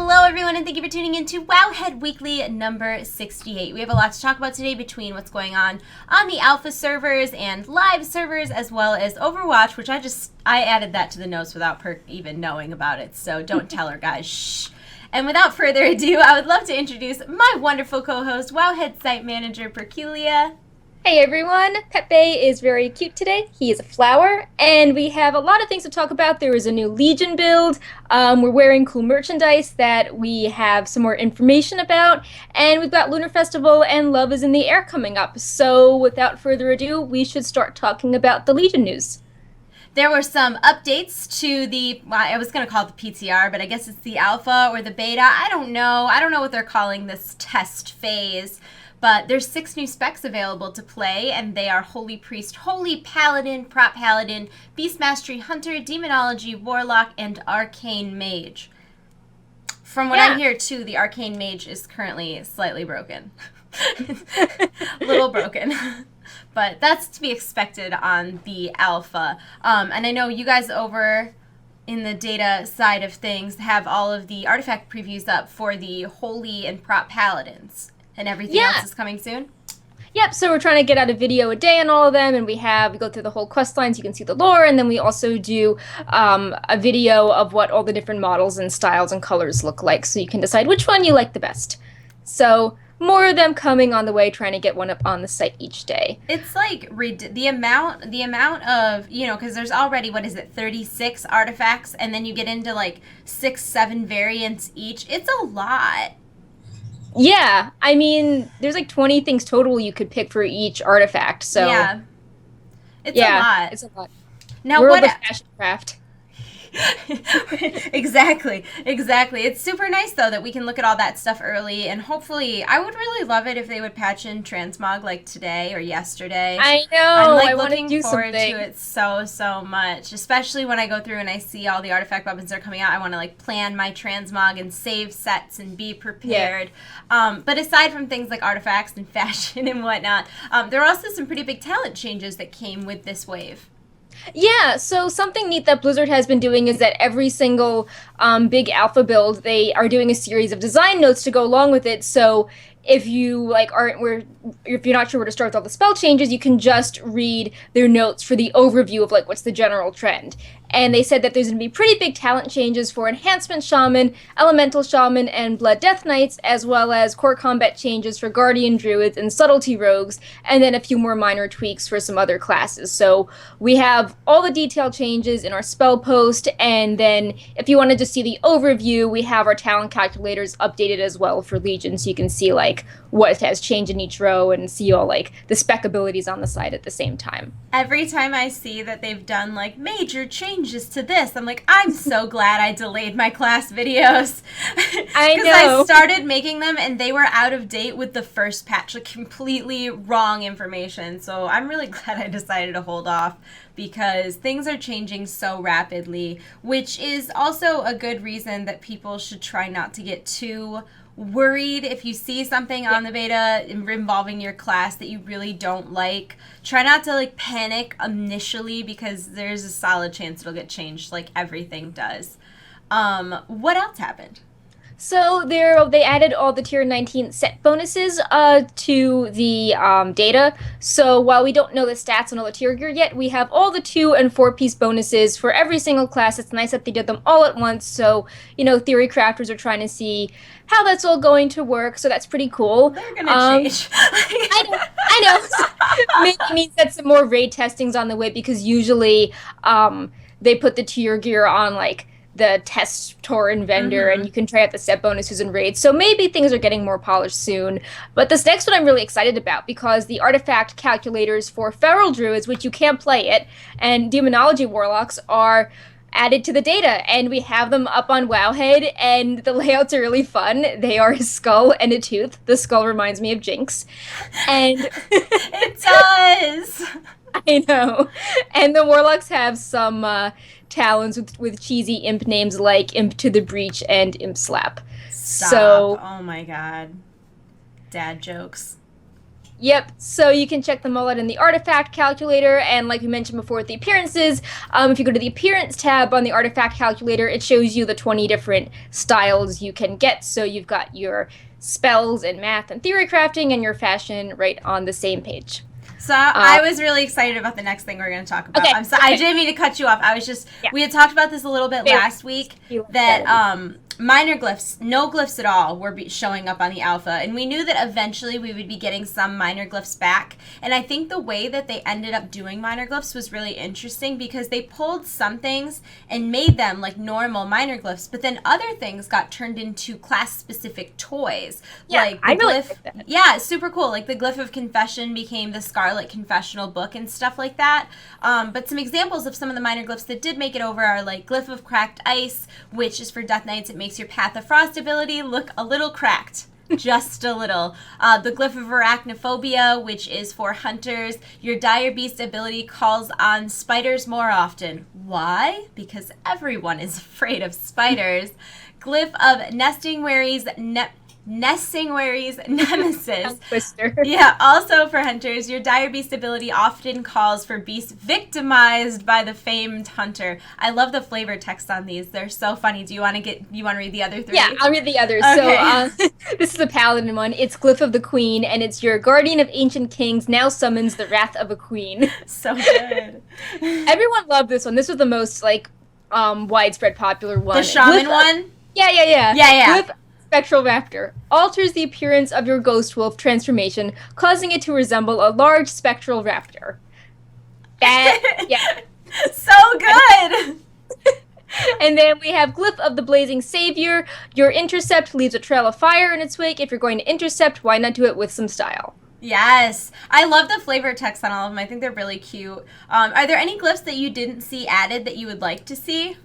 Hello everyone and thank you for tuning in to Wowhead Weekly number 68. We have a lot to talk about today between what's going on the alpha servers and live servers as well as Overwatch, which I added that to the notes without Perk even knowing about it, so don't tell her guys, shh. And without further ado, I would love to introduce my wonderful co-host, Wowhead site manager Perculia. Hey everyone, Pepe is very cute today. He is a flower, and we have a lot of things to talk about. There is a new Legion build. We're wearing cool merchandise that we have some more information about, and we've got Lunar Festival and Love is in the Air coming up. So without further ado, we should start talking about the Legion news. There were some updates to I was going to call it the PTR, but I guess it's the alpha or the beta. I don't know what they're calling this test phase. But there's 6 new specs available to play, and they are Holy Priest, Holy Paladin, Prop Paladin, Beast Mastery Hunter, Demonology, Warlock, and Arcane Mage. From what I hear, too, the Arcane Mage is currently slightly broken. A little broken. But that's to be expected on the alpha. And I know you guys over in the data side of things have all of the artifact previews up for the Holy and Prop Paladins. And everything else is coming soon? Yep, so we're trying to get out a video a day on all of them, and we go through the whole quest lines, you can see the lore, and then we also do a video of what all the different models and styles and colors look like, so you can decide which one you like the best. So, more of them coming on the way, trying to get one up on the site each day. It's like, the amount of, because there's already, 36 artifacts, and then you get into, 6, 7 variants each. It's a lot. Yeah, I mean, there's 20 things total you could pick for each artifact, so... Yeah. It's a lot. It's a lot. Now, World of Fashion Craft. Exactly. It's super nice, though, that we can look at all that stuff early, and hopefully, I would really love it if they would patch in transmog like today or yesterday. I know, I'm looking forward to it so much, especially when I go through and I see all the artifact weapons that are coming out. I want to plan my transmog and save sets and be prepared. Yeah. But aside from things like artifacts and fashion and whatnot, there are also some pretty big talent changes that came with this wave. Yeah, so something neat that Blizzard has been doing is that every single big alpha build, they are doing a series of design notes to go along with it. So if you if you're not sure where to start with all the spell changes, you can just read their notes for the overview of what's the general trend. And they said that there's going to be pretty big talent changes for Enhancement Shaman, Elemental Shaman, and Blood Death Knights, as well as core combat changes for Guardian Druids and Subtlety Rogues, and then a few more minor tweaks for some other classes. So we have all the detailed changes in our spell post, and then if you want to just see the overview, we have our talent calculators updated as well for Legion, so you can see what has changed in each row and see all the spec abilities on the side at the same time. Every time I see that they've done major changes to this, I'm I'm so glad I delayed my class videos. I know. Because I started making them and they were out of date with the first patch, completely wrong information. So I'm really glad I decided to hold off because things are changing so rapidly, which is also a good reason that people should try not to get too worried if you see something on the beta involving your class that you really don't like. Try not to panic initially because there's a solid chance it'll get changed like everything does. What else happened? So they added all the tier 19 set bonuses to the data. So while we don't know the stats on all the tier gear yet, we have all the 2- and 4-piece bonuses for every single class. It's nice that they did them all at once. So, theory crafters are trying to see how that's all going to work. So that's pretty cool. They're going to change. I know. Maybe it means that some more raid testing's on the way because usually they put the tier gear on the test Tauren vendor, and you can try out the set bonuses and raids. So maybe things are getting more polished soon. But this next one I'm really excited about because the artifact calculators for Feral Druids, which you can't play it, and Demonology Warlocks are added to the data, and we have them up on Wowhead, and the layouts are really fun. They are a skull and a tooth. The skull reminds me of Jinx. And it does! I know. And the Warlocks have some talons with cheesy imp names like Imp to the Breach and Imp Slap. Stop. Oh my god. Dad jokes. Yep, so you can check them all out in the artifact calculator, and like we mentioned before with the appearances, if you go to the appearance tab on the artifact calculator, it shows you the 20 different styles you can get. So you've got your spells and math and theory crafting and your fashion right on the same page. So I was really excited about the next thing we're going to talk about. Okay, I'm sorry, I didn't mean to cut you off. I was just, we had talked about this a little bit last week, that minor glyphs, no glyphs at all, were showing up on the alpha, and we knew that eventually we would be getting some minor glyphs back. And I think the way that they ended up doing minor glyphs was really interesting, because they pulled some things and made them like normal minor glyphs, but then other things got turned into class-specific toys. Yeah, like the I really glyph, like that. yeah, it's super cool. Like the glyph of confession became the Scarlet Confessional book and stuff like that. But some examples of some of the minor glyphs that did make it over are like Glyph of Cracked Ice, which is for Death Knights. It makes your Path of Frost ability look a little cracked. Just a little. The Glyph of Arachnophobia, which is for hunters. Your Dire Beast ability calls on spiders more often. Why? Because everyone is afraid of spiders. Glyph of Nestingwary's Nemesis. Twister. Yeah, also for hunters, your Dire Beast ability often calls for beasts victimized by the famed hunter. I love the flavor text on these. They're so funny. Do you want to read the other three? Yeah, I'll read the others. Okay. So this is a paladin one. It's Glyph of the Queen, and it's your guardian of ancient kings now summons the wrath of a queen. So good. Everyone loved this one. This was the most like widespread popular one. The shaman one? Yeah. Yeah. Glyph Spectral Raptor alters the appearance of your ghost wolf transformation, causing it to resemble a large spectral raptor. Yeah. So good. And then we have Glyph of the Blazing Savior. Your intercept leaves a trail of fire in its wake. If you're going to intercept, why not do it with some style? Yes. I love the flavor text on all of them. I think they're really cute. Are there any glyphs that you didn't see added that you would like to see?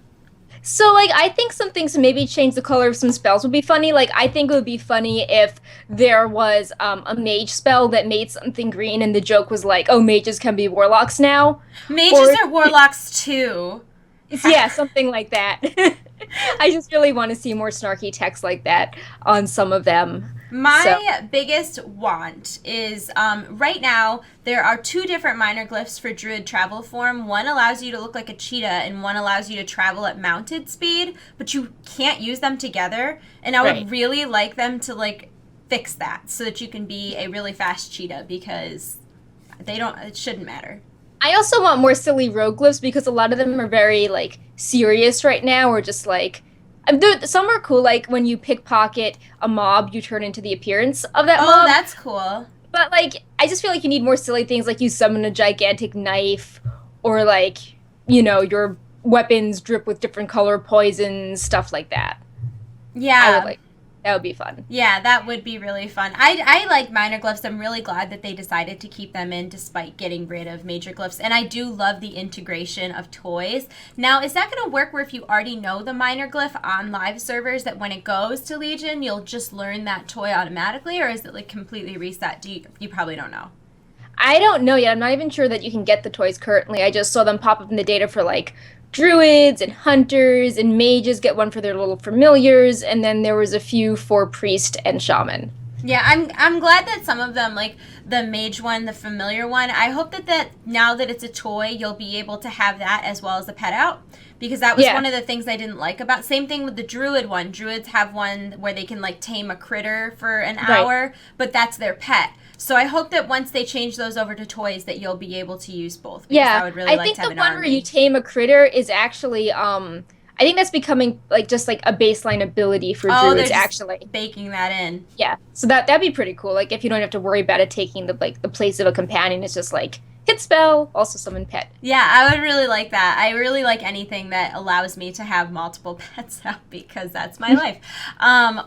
So, like, I think some things to maybe change the color of some spells would be funny. Like, I think it would be funny if there was a mage spell that made something green and the joke was like, oh, mages can be warlocks now. Mages are warlocks too. Yeah, something like that. I just really want to see more snarky text like that on some of them. My biggest want is, right now, there are 2 different minor glyphs for Druid travel form. One allows you to look like a cheetah, and one allows you to travel at mounted speed, but you can't use them together. And I would really like them to, like, fix that so that you can be a really fast cheetah, because it shouldn't matter. I also want more silly rogue glyphs, because a lot of them are very, like, serious right now, or just, like, some are cool, like when you pickpocket a mob, you turn into the appearance of that mob. Oh, that's cool. But, like, I just feel like you need more silly things, like you summon a gigantic knife, or, like, you know, your weapons drip with different color poisons, stuff like that. Yeah. That would be fun. Yeah, that would be really fun. I like minor glyphs. I'm really glad that they decided to keep them in despite getting rid of major glyphs. And I do love the integration of toys. Now, is that going to work where if you already know the minor glyph on live servers, that when it goes to Legion, you'll just learn that toy automatically? Or is it like completely reset? You probably don't know. I don't know yet. I'm not even sure that you can get the toys currently. I just saw them pop up in the data for, like, druids and hunters, and mages get one for their little familiars, and then there was a few for priest and shaman. Yeah, I'm glad that some of them, like the mage one, the familiar one, I hope that now that it's a toy, you'll be able to have that as well as a pet out. Because that was one of the things I didn't like about. Same thing with the druid one. Druids have one where they can, like, tame a critter for an hour, but that's their pet. So I hope that once they change those over to toys, that you'll be able to use both. Yeah, I would really like to have an army. I think the one where you tame a critter is actually, I think that's becoming, like, just, like, a baseline ability for druids, actually. Baking that in. Yeah, so that'd be pretty cool. Like, if you don't have to worry about it taking the place of a companion, it's just, like, hit spell, also summon pet. Yeah, I would really like that. I really like anything that allows me to have multiple pets out, because that's my life.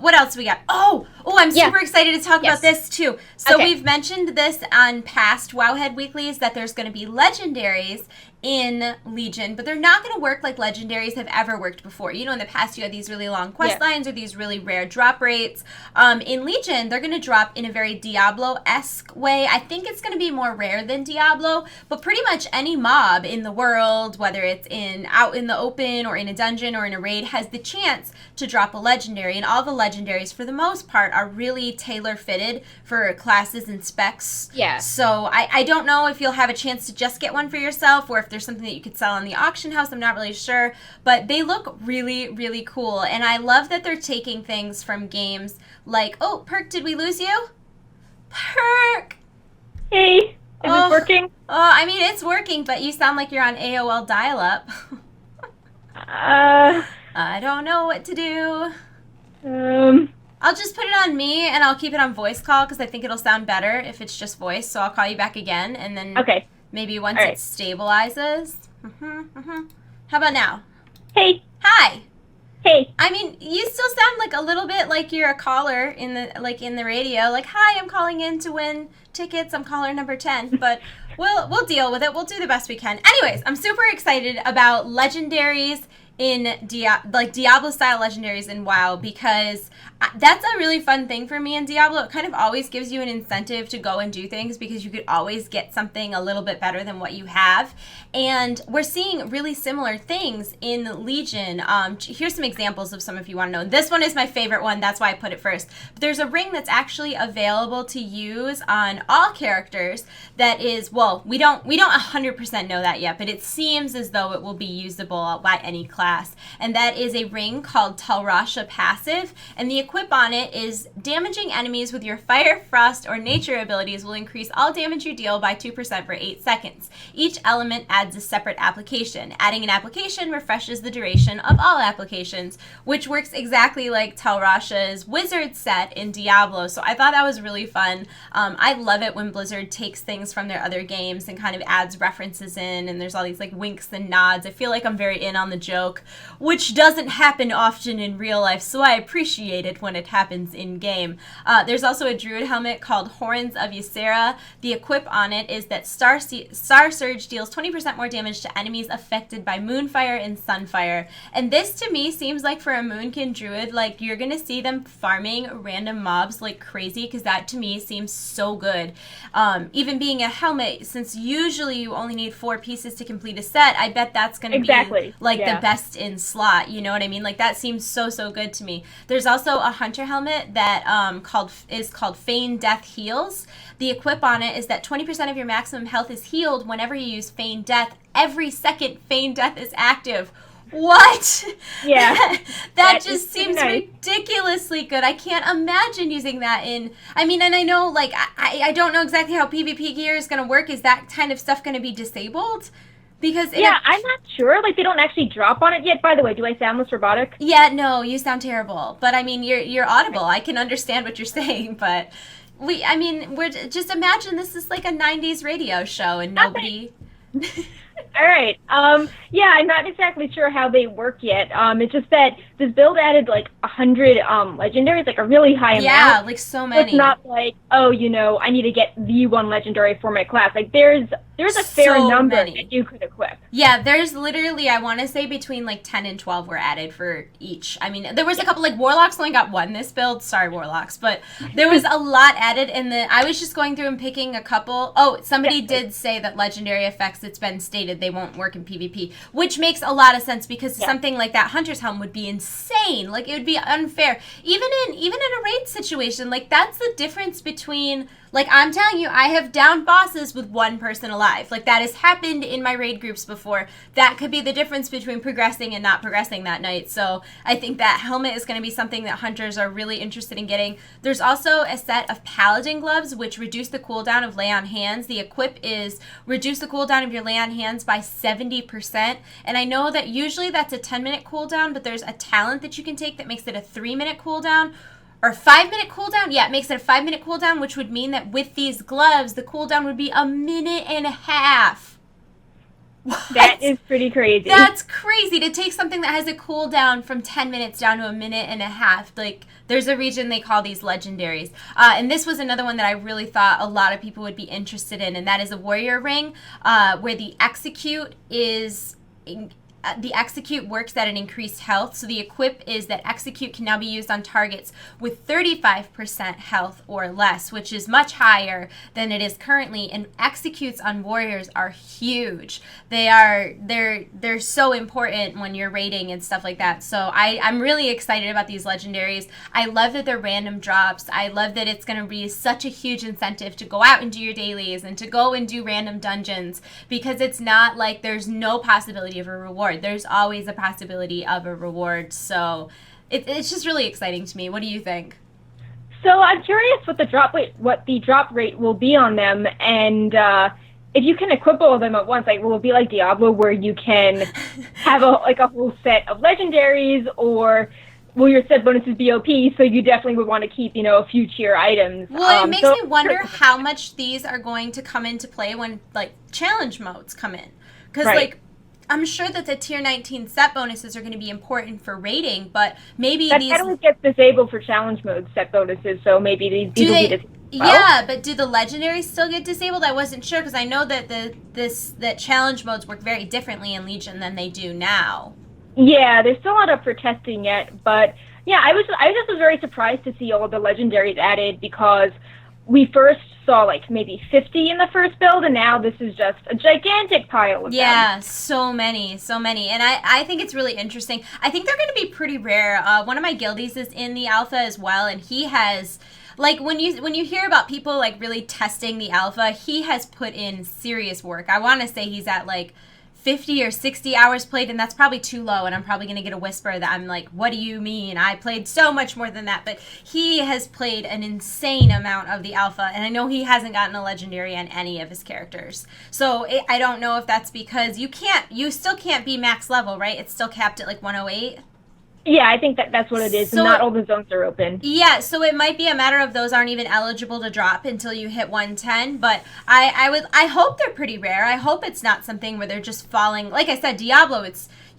What else we got? Oh, I'm super excited to talk about this too. So we've mentioned this on past Wowhead Weeklies, that there's going to be legendaries in Legion, but they're not going to work like legendaries have ever worked before. You know, in the past you had these really long quest lines or these really rare drop rates. In Legion, they're going to drop in a very Diablo-esque way. I think it's going to be more rare than Diablo, but pretty much any mob in the world, whether it's out in the open or in a dungeon or in a raid, has the chance to drop a legendary. And all the legendaries, for the most part, are really tailor-fitted for classes and specs. Yeah. So I don't know if you'll have a chance to just get one for yourself or if there's something that you could sell on the auction house. I'm not really sure, but they look really, really cool. And I love that they're taking things from games like, oh, Perk, did we lose you? Perk! Hey, is it working? Oh, I mean, it's working, but you sound like you're on AOL dial-up. I don't know what to do. I'll just put it on me, and I'll keep it on voice call, because I think it'll sound better if it's just voice, so I'll call you back again, and then maybe once it stabilizes. How about now? Hey. Hi. Hey. I mean, you still sound like a little bit like you're a caller in the radio. Like, hi, I'm calling in to win tickets. I'm caller number 10. But we'll deal with it. We'll do the best we can. Anyways, I'm super excited about legendaries in Diablo-style legendaries in WoW, because that's a really fun thing for me in Diablo. It kind of always gives you an incentive to go and do things, because you could always get something a little bit better than what you have. And we're seeing really similar things in Legion. Here's some examples of some if you want to know. This one is my favorite one. That's why I put it first. But there's a ring that's actually available to use on all characters that is, well, we don't 100% know that yet, but it seems as though it will be usable by any class. And that is a ring called Talrasha Passive, and the equip on it is damaging enemies with your fire, frost, or nature abilities will increase all damage you deal by 2% for 8 seconds. Each element adds a separate application. Adding an application refreshes the duration of all applications, which works exactly like Talrasha's wizard set in Diablo. So I thought that was really fun. I love it when Blizzard takes things from their other games and kind of adds references in, and there's all these like winks and nods. I feel like I'm very in on the joke, which doesn't happen often in real life, so I appreciate it when it happens in game. There's also a druid helmet called Horns of Ysera. The equip on it is that Star Surge deals 20% more damage to enemies affected by Moonfire and Sunfire. And this to me seems like for a Moonkin druid, like you're gonna see them farming random mobs like crazy, because that to me seems so good. Even being a helmet, since usually you only need 4 pieces to complete a set, I bet that's gonna be like the best in slot, you know what I mean? Like that seems so good to me. There's also a hunter helmet that is called Feign Death Heals. The equip on it is that 20% of your maximum health is healed whenever you use Feign Death. Every second Feign Death is active. What? Yeah. that just seems ridiculously good. I can't imagine using that in, I mean, and I know, like, I don't know exactly how PvP gear is going to work. Is that kind of stuff going to be disabled? Because I'm not sure. Like, they don't actually drop on it yet. By the way, do I sound less robotic? Yeah, no, you sound terrible. But I mean, you're audible. I can understand what you're saying, but we're just imagine this is like a 90s radio show and nobody. All right. Yeah, I'm not exactly sure how they work yet. It's just that this build added like 100 legendaries, like a really high amount. Yeah, like so many. So it's not like, oh, I need to get the one legendary for my class. Like there's a fair number that you could equip. Yeah, there's literally, I want to say between like 10 and 12 were added for each. I mean, there was a couple, like Warlocks only got 1 this build. Sorry, Warlocks. But there was a lot added, and I was just going through and picking a couple. Oh, somebody did say that legendary effects, it's been stated they won't work in PvP, which makes a lot of sense, because something like that Hunter's Helm would be insane. Like, it would be unfair. Even in a raid situation, like, that's the difference between... Like, I'm telling you, I have downed bosses with 1 person alive. Like, that has happened in my raid groups before. That could be the difference between progressing and not progressing that night. So I think that helmet is going to be something that hunters are really interested in getting. There's also a set of Paladin gloves, which reduce the cooldown of lay on hands. The equip is reduce the cooldown of your lay on hands by 70%. And I know that usually that's a 10-minute cooldown, but there's a talent that you can take that makes it a 3-minute cooldown. Or 5-minute cooldown? Yeah, it makes it a 5-minute cooldown, which would mean that with these gloves, the cooldown would be a minute and a half. That is pretty crazy. That's crazy to take something that has a cooldown from 10 minutes down to a minute and a half. Like, there's a region they call these legendaries. And this was another one that I really thought a lot of people would be interested in, and that is a warrior ring, where the execute is... the execute works at an increased health. So the equip is that execute can now be used on targets with 35% health or less, which is much higher than it is currently. And executes on warriors are huge. They're so important when you're raiding and stuff like that. So I'm really excited about these legendaries. I love that they're random drops. I love that it's going to be such a huge incentive to go out and do your dailies and to go and do random dungeons, because it's not like there's no possibility of a reward. There's always a possibility of a reward. So it's just really exciting to me. What do you think? So I'm curious what the drop rate will be on them, and if you can equip all of them at once, like will it be like Diablo where you can have a whole set of legendaries, or will your set bonuses be OP? So you definitely would want to keep a few tier items. Well, it makes me wonder how much these are going to come into play when like challenge modes come in, because like I'm sure that the tier 19 set bonuses are going to be important for rating, but maybe that always gets disabled for challenge mode set bonuses, so maybe these will be disabled. Yeah, but do the legendaries still get disabled? I wasn't sure, because I know that that challenge modes work very differently in Legion than they do now. Yeah, they're still not up for testing yet, but yeah, I just was very surprised to see all of the legendaries added, because we first saw like maybe 50 in the first build, and now this is just a gigantic pile of them. Yeah, so many. And I think it's really interesting. I think they're going to be pretty rare. One of my guildies is in the alpha as well, and he has... Like, when you hear about people, like, really testing the alpha, he has put in serious work. I want to say he's at, like, 50 or 60 hours played, and that's probably too low, and I'm probably going to get a whisper that I'm like, what do you mean? I played so much more than that. But he has played an insane amount of the alpha, and I know he hasn't gotten a legendary on any of his characters. So I don't know if that's because you still can't be max level, right? It's still capped at, like, 108. Yeah, I think that's what it is. So, not all the zones are open. Yeah, so it might be a matter of those aren't even eligible to drop until you hit 110. But I hope they're pretty rare. I hope it's not something where they're just falling. Like I said, Diablo,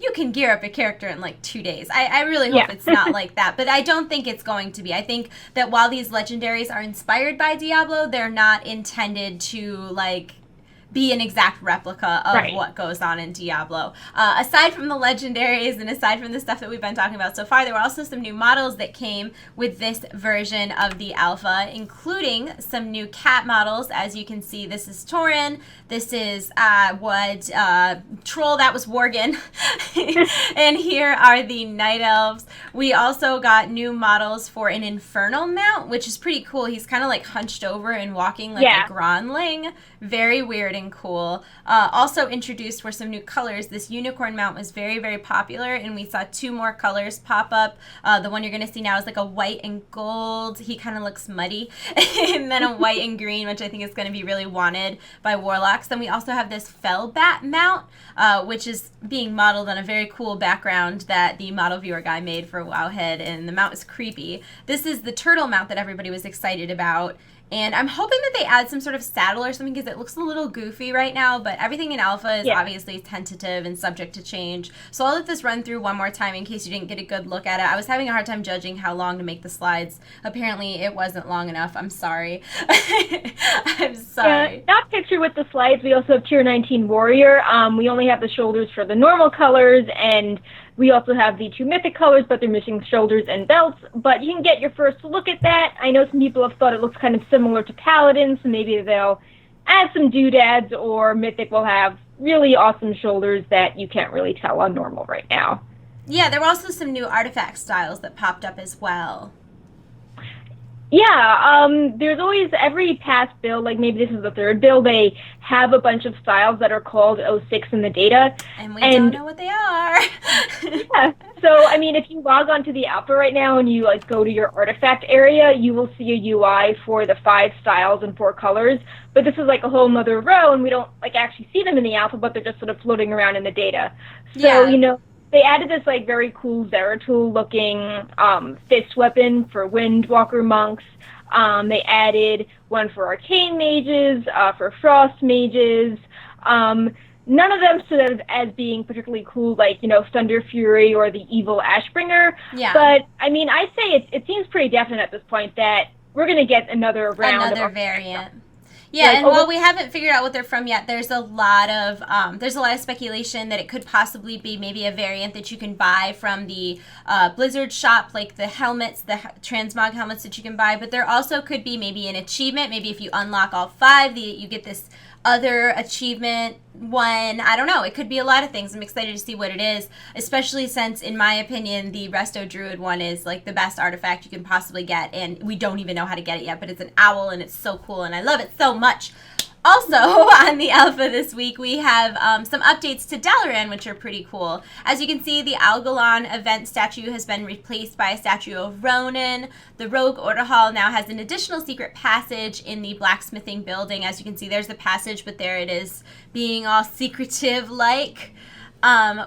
you can gear up a character in like 2 days. I really hope it's not like that. But I don't think it's going to be. I think that while these legendaries are inspired by Diablo, they're not intended to like be an exact replica of what goes on in Diablo. Aside from the legendaries and aside from the stuff that we've been talking about so far, there were also some new models that came with this version of the alpha, including some new cat models. As you can see, this is Tauren. This is Troll, that was Worgen. And here are the Night Elves. We also got new models for an Infernal mount, which is pretty cool. He's kind of like hunched over and walking like a Gronling. Very weird and cool. Also introduced were some new colors. This unicorn mount was very, very popular, and we saw 2 more colors pop up. The one you're going to see now is like a white and gold. He kind of looks muddy. And then a white and green, which I think is going to be really wanted by warlocks. Then we also have this Fellbat mount, which is being modeled on a very cool background that the model viewer guy made for Wowhead, and the mount is creepy. This is the turtle mount that everybody was excited about. And I'm hoping that they add some sort of saddle or something, because it looks a little goofy right now, but everything in alpha is obviously tentative and subject to change. So I'll let this run through one more time in case you didn't get a good look at it. I was having a hard time judging how long to make the slides. Apparently it wasn't long enough. I'm sorry. I'm sorry. Yeah, not pictured with the slides. We also have tier 19 warrior. We only have the shoulders for the normal colors, and we also have the 2 mythic colors, but they're missing shoulders and belts. But you can get your first look at that. I know some people have thought it looks kind of similar to Paladin, so maybe they'll add some doodads, or mythic will have really awesome shoulders that you can't really tell on normal right now. Yeah, there were also some new artifact styles that popped up as well. Yeah, there's always, every past build, like maybe this is the 3rd build, they have a bunch of styles that are called 06 in the data. And we don't know what they are. Yeah, so I mean, if you log onto the alpha right now and you like go to your artifact area, you will see a UI for the 5 styles and 4 colors. But this is like a whole nother row, and we don't like actually see them in the alpha, but they're just sort of floating around in the data. So, they added this like very cool Zeratul looking fist weapon for Windwalker monks. They added one for arcane mages, for frost mages. none of them stood out as being particularly cool, like, Thunder Fury or the evil Ashbringer. Yeah. But, I mean, I'd say it seems pretty definite at this point that we're going to get another round Another of variant. Yeah, like, and while we haven't figured out what they're from yet, there's a lot of speculation that it could possibly be maybe a variant that you can buy from the Blizzard shop, like the helmets, the transmog helmets that you can buy. But there also could be maybe an achievement. Maybe if you unlock all 5, you get this other achievement one. I don't know. It could be a lot of things. I'm excited to see what it is, especially since, in my opinion, the Resto Druid one is like the best artifact you can possibly get, and we don't even know how to get it yet, but it's an owl, and it's so cool, and I love it so much. Also, on the alpha this week, we have some updates to Dalaran, which are pretty cool. As you can see, the Algalon event statue has been replaced by a statue of Ronan. The Rogue Order Hall now has an additional secret passage in the blacksmithing building. As you can see, there's the passage, but there it is, being all secretive-like.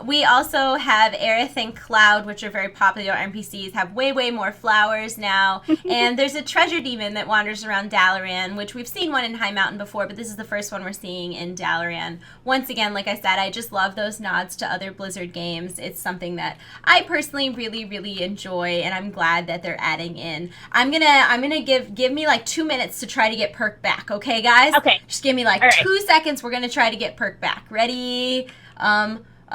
We also have Aerith and Cloud, which are very popular NPCs, have way, way more flowers now. And there's a treasure demon that wanders around Dalaran, which we've seen one in High Mountain before, but this is the first one we're seeing in Dalaran. Once again, like I said, I just love those nods to other Blizzard games. It's something that I personally really, really enjoy, and I'm glad that they're adding in. I'm gonna give me like 2 minutes to try to get perk back, okay, guys? Okay. Just give me like All right. 2 seconds. We're gonna try to get perk back. Ready?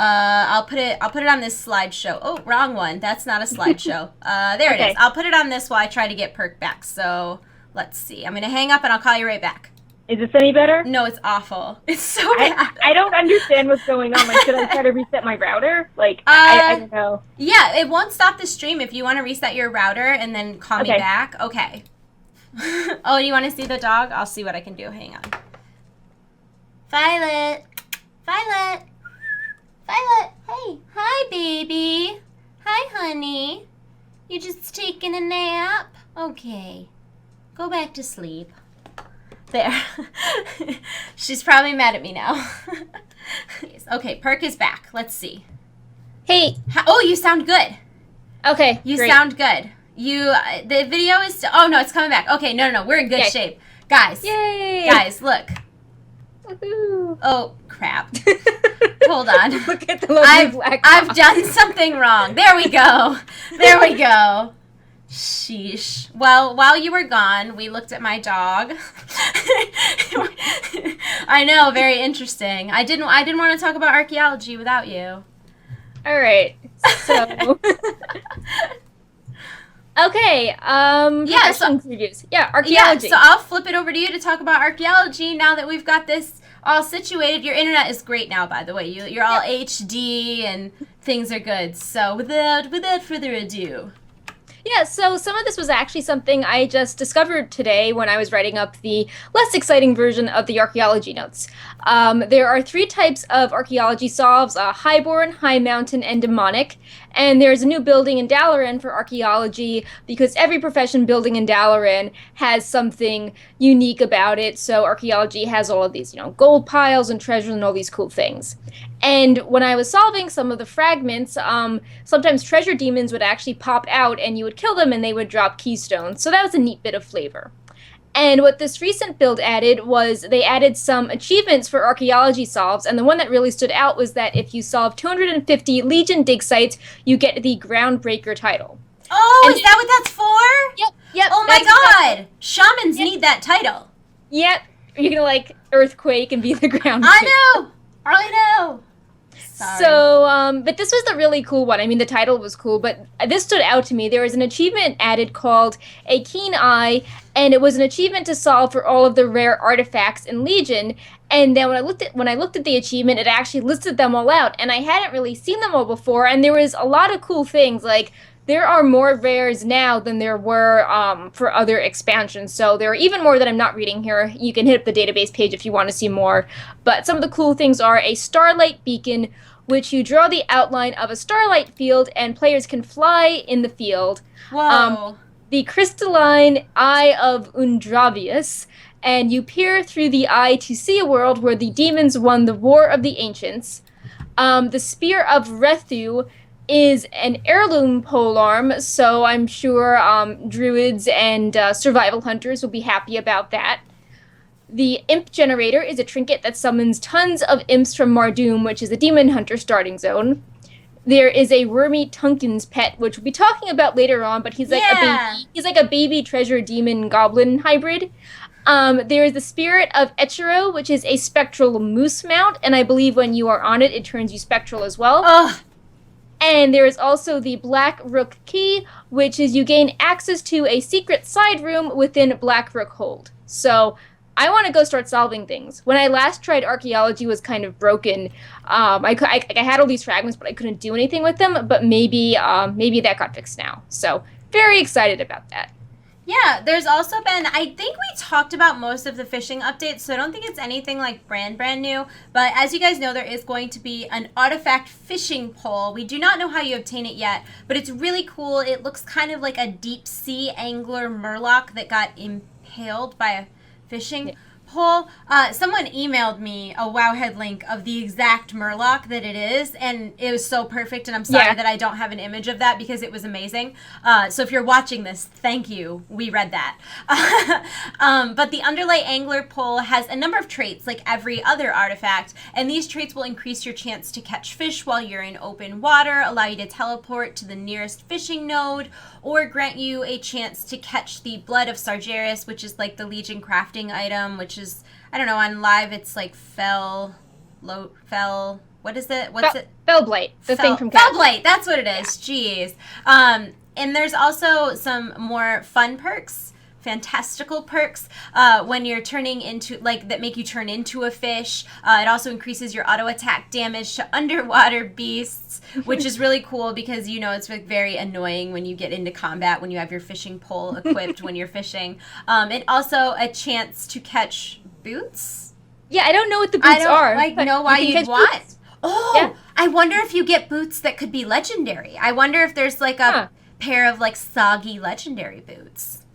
I'll put it on this slideshow. Oh, wrong one. That's not a slideshow. There it Okay. is. I'll put it on this while I try to get perk back. So let's see. I'm gonna hang up and I'll call you right back. Is this any better? No, it's awful. It's so bad. I don't understand what's going on. Like, should I try to reset my router? Like, I don't know. Yeah, it won't stop the stream if you want to reset your router and then call me Okay. back. Okay. Oh, you want to see the dog? I'll see what I can do. Hang on. Violet. Violet. Violet. Hey. Hi, baby. Hi, honey. You just taking a nap? Okay. Go back to sleep. There. She's probably mad at me now. Okay, perk is back. Let's see. Hey. Oh, you sound good. Okay. You great. sound good. The video is oh no, it's coming back. Okay, no, we're in good Okay. shape. Guys. Yay! Guys, look. Woohoo. Oh, crap. Hold on. Look at the lovely black I've box. done something wrong. There we go. There we go. Sheesh. Well, while you were gone, we looked at my dog. I know, very interesting. I didn't want to talk about archaeology without you. All right. So. Okay. Profession previews. Yeah, archaeology. Yeah, so I'll flip it over to you to talk about archaeology now that we've got this all situated. Your internet is great now, by the way. You're all HD and things are good. So without further ado. Yeah, so some of this was actually something I just discovered today when I was writing up the less exciting version of the archaeology notes. There are 3 types of archaeology solves, highborn, high mountain, and demonic. And there's a new building in Dalaran for archaeology because every profession building in Dalaran has something unique about it. So archaeology has all of these, gold piles and treasures and all these cool things. And when I was solving some of the fragments, sometimes treasure demons would actually pop out and you would kill them and they would drop keystones. So that was a neat bit of flavor. And what this recent build added was they added some achievements for archaeology solves, and the one that really stood out was that if you solve 250 Legion dig sites, you get the Groundbreaker title. Oh, And- is that what that's for? Yep. Oh my god! Shamans need that title. Yep. You're gonna earthquake and be the ground. I know. Sorry. So, but this was the really cool one. I mean, the title was cool, but this stood out to me. There was an achievement added called A Keen Eye, and it was an achievement to solve for all of the rare artifacts in Legion. And then when I looked at the achievement, it actually listed them all out, and I hadn't really seen them all before. And there was a lot of cool things, like there are more rares now than there were for other expansions. So there are even more that I'm not reading here. You can hit up the database page if you want to see more. But some of the cool things are a starlight beacon, which you draw the outline of a starlight field and players can fly in the field. Whoa. The crystalline Eye of Undravius, and you peer through the eye to see a world where the demons won the War of the Ancients. The Spear of Rethu is an heirloom polearm, so I'm sure druids and survival hunters will be happy about that. The Imp Generator is a trinket that summons tons of imps from Mardoom, which is a demon hunter starting zone. There is a Wormy Tunkin's pet, which we'll be talking about later on, but he's like a baby. He's like a baby treasure demon goblin hybrid. There is the Spirit of Echiro, which is a spectral moose mount, and I believe when you are on it, it turns you spectral as well. Ugh. And there is also the Black Rook Key, which is you gain access to a secret side room within Black Rook Hold. So I want to go start solving things. When I last tried Archaeology was kind of broken. I had all these fragments, but I couldn't do anything with them. But maybe that got fixed now. So very excited about that. Yeah, there's also been, I think we talked about most of the fishing updates, so I don't think it's anything like brand new. But as you guys know, there is going to be an artifact fishing pole. We do not know how you obtain it yet, but it's really cool. It looks kind of like a deep sea angler murloc that got impaled by a fishing pole. Someone emailed me a Wowhead link of the exact murloc that it is, and it was so perfect, and I'm sorry that I don't have an image of that because it was amazing. So if you're watching this, thank you. We read that. But the Underlay Angler pole has a number of traits like every other artifact, and these traits will increase your chance to catch fish while you're in open water, allow you to teleport to the nearest fishing node, or grant you a chance to catch the Blood of Sargeras, which is like the Legion crafting item, which is, I don't know, on live it's like what is it? What's it? Fellblight, the thing from Fellblight, that's what it is. Jeez. And there's also some more fun perks, fantastical perks when you're turning into, like, that make you turn into a fish. It also increases your auto attack damage to underwater beasts, which is really cool because, you know, it's like very annoying when you get into combat when you have your fishing pole equipped when you're fishing. And also a chance to catch boots. Yeah, I don't know what the boots are. I don't know why you'd want. Boots. Oh, yeah. I wonder if you get boots that could be legendary. I wonder if there's like a pair of like soggy legendary boots.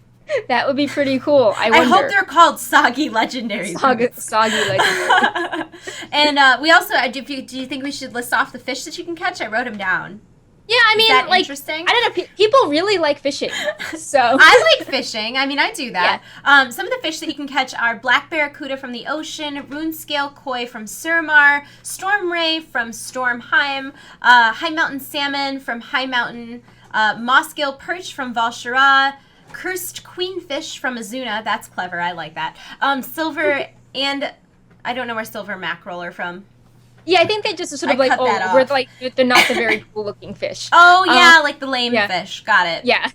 That would be pretty cool. I hope they're called soggy legendary boots. Soggy legendary. And we also, do you think we should list off the fish that you can catch? I wrote them down. Yeah, I mean, Is that like, interesting? I don't know, people really like fishing, so. I like fishing. I mean, I do that. Yeah. Some of the fish that you can catch are black barracuda from the ocean, rune scale koi from Surmar, storm ray from Stormheim, high mountain salmon from High Mountain, mossgill perch from Valshara, cursed queenfish from Azuna. That's clever. I like that. Silver and I don't know where silver mackerel are from. Yeah, I think they just sort of like, we're like, they're not the very cool looking fish. Oh, yeah, like the lame fish. Got it. Yeah.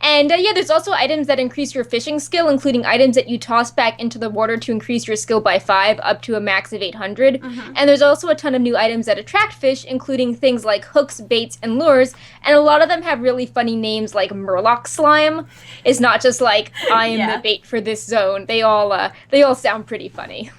And there's also items that increase your fishing skill, including items that you toss back into the water to increase your skill by 5 up to a max of 800. Mm-hmm. And there's also a ton of new items that attract fish, including things like hooks, baits, and lures. And a lot of them have really funny names like Murloc Slime. It's not just like, I am the bait for this zone. They all sound pretty funny.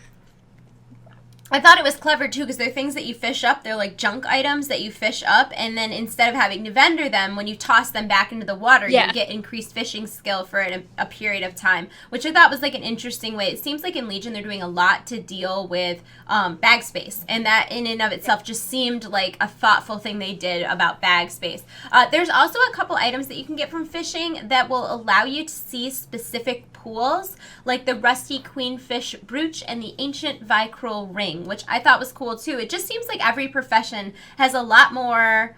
I thought it was clever, too, because they're things that you fish up. They're like junk items that you fish up, and then instead of having to vendor them, when you toss them back into the water, you get increased fishing skill for a period of time, which I thought was like an interesting way. It seems like in Legion they're doing a lot to deal with bag space, and that in and of itself just seemed like a thoughtful thing they did about bag space. There's also a couple items that you can get from fishing that will allow you to see specific pools, like the Rusty Queenfish Brooch and the Ancient Vicryl Ring, which I thought was cool too. It just seems like every profession has a lot more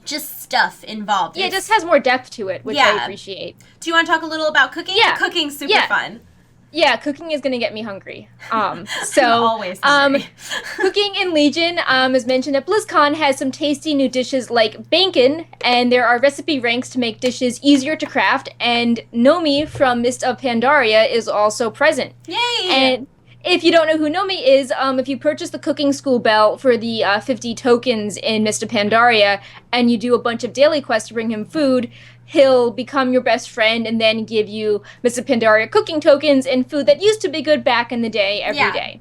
just stuff involved. Yeah, it just has more depth to it, which I appreciate. Do you want to talk a little about cooking? Yeah. Cooking's super fun. Yeah, cooking is going to get me hungry. So always hungry. Cooking in Legion, as mentioned at BlizzCon, has some tasty new dishes like bacon, and there are recipe ranks to make dishes easier to craft, and Nomi from Mist of Pandaria is also present. Yay! And if you don't know who Nomi is, if you purchase the cooking school bell for the 50 tokens in Mist of Pandaria, and you do a bunch of daily quests to bring him food, he'll become your best friend and then give you Mr. Pandaria cooking tokens and food that used to be good back in the day every day.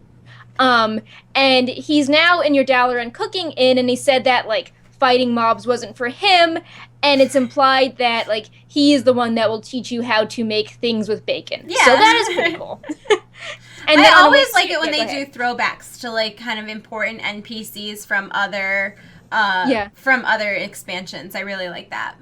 And he's now in your Dalaran cooking inn, and he said that, like, fighting mobs wasn't for him, and it's implied that, like, he is the one that will teach you how to make things with bacon. Yeah. So that is pretty cool. And I always like it when they do throwbacks to, like, kind of important NPCs from other expansions. I really like that.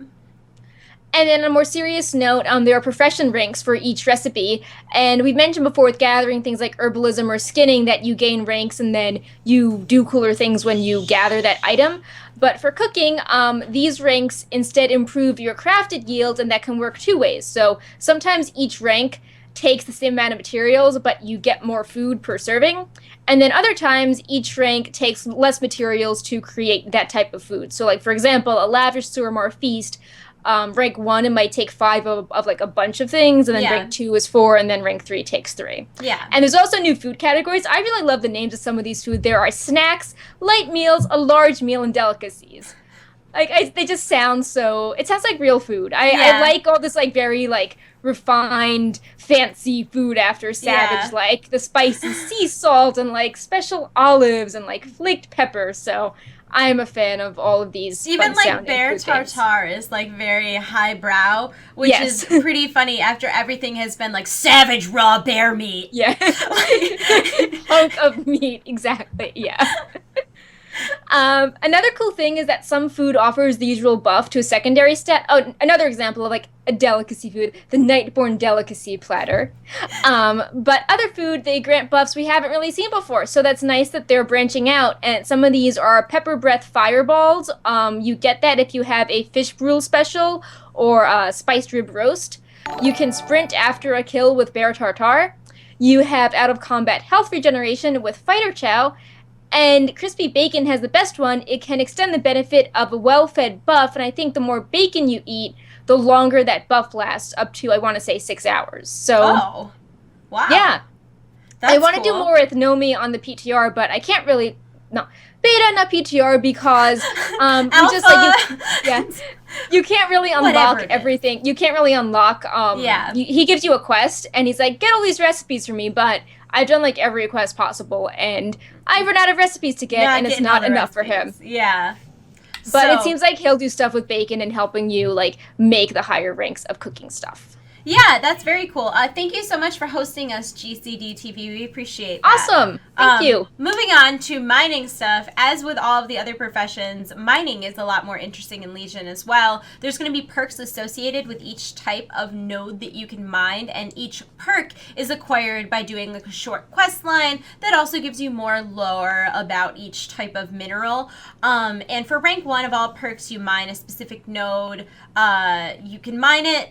And then on a more serious note, there are profession ranks for each recipe. And we've mentioned before with gathering things like herbalism or skinning that you gain ranks and then you do cooler things when you gather that item. But for cooking, these ranks instead improve your crafted yields, and that can work two ways. So sometimes each rank takes the same amount of materials, but you get more food per serving. And then other times, each rank takes less materials to create that type of food. So, like, for example, a lavish Suramar feast, rank 1, it might take 5 of like a bunch of things, and then rank 2 is 4, and then rank 3 takes 3. Yeah. And there's also new food categories. I really love the names of some of these food. There are snacks, light meals, a large meal, and delicacies. Like, they just sound so... It sounds like real food. I like all this, like, very, like, refined, fancy food after Savage, like the spicy sea salt and, like, special olives and, like, flaked pepper. So I am a fan of all of these. Even, like, bear tartare is, like, very highbrow, which is pretty funny after everything has been, like, savage raw bear meat. Yeah. Hunk of meat, exactly, yeah. Another cool thing is that some food offers the usual buff to a secondary stat. Oh, another example of like a delicacy food, the Nightborn delicacy platter. But other food, they grant buffs we haven't really seen before. So that's nice that they're branching out. And some of these are pepper breath fireballs. You get that if you have a fish brule special or a spiced rib roast. You can sprint after a kill with bear tartare. You have out of combat health regeneration with fighter chow. And crispy bacon has the best one. It can extend the benefit of a well-fed buff, and I think the more bacon you eat, the longer that buff lasts, up to, I want to say, 6 hours. So, oh, wow. Yeah. That's I want to cool. do more with Nomi on the PTR, but I can't really... No. Beta, not PTR, because Alpha. just like you can't really unlock everything. You can't really unlock he gives you a quest and he's like, get all these recipes for me, but I've done like every quest possible and I've run out of recipes to get and it's not enough for him. Yeah. But it seems like he'll do stuff with bacon and helping you like make the higher ranks of cooking stuff. Yeah, that's very cool. Thank you so much for hosting us, GCD TV. We appreciate that. Awesome. Thank you. Moving on to mining stuff. As with all of the other professions, mining is a lot more interesting in Legion as well. There's going to be perks associated with each type of node that you can mine, and each perk is acquired by doing like a short quest line that also gives you more lore about each type of mineral. And for rank 1 of all perks, you mine a specific node. You can mine it.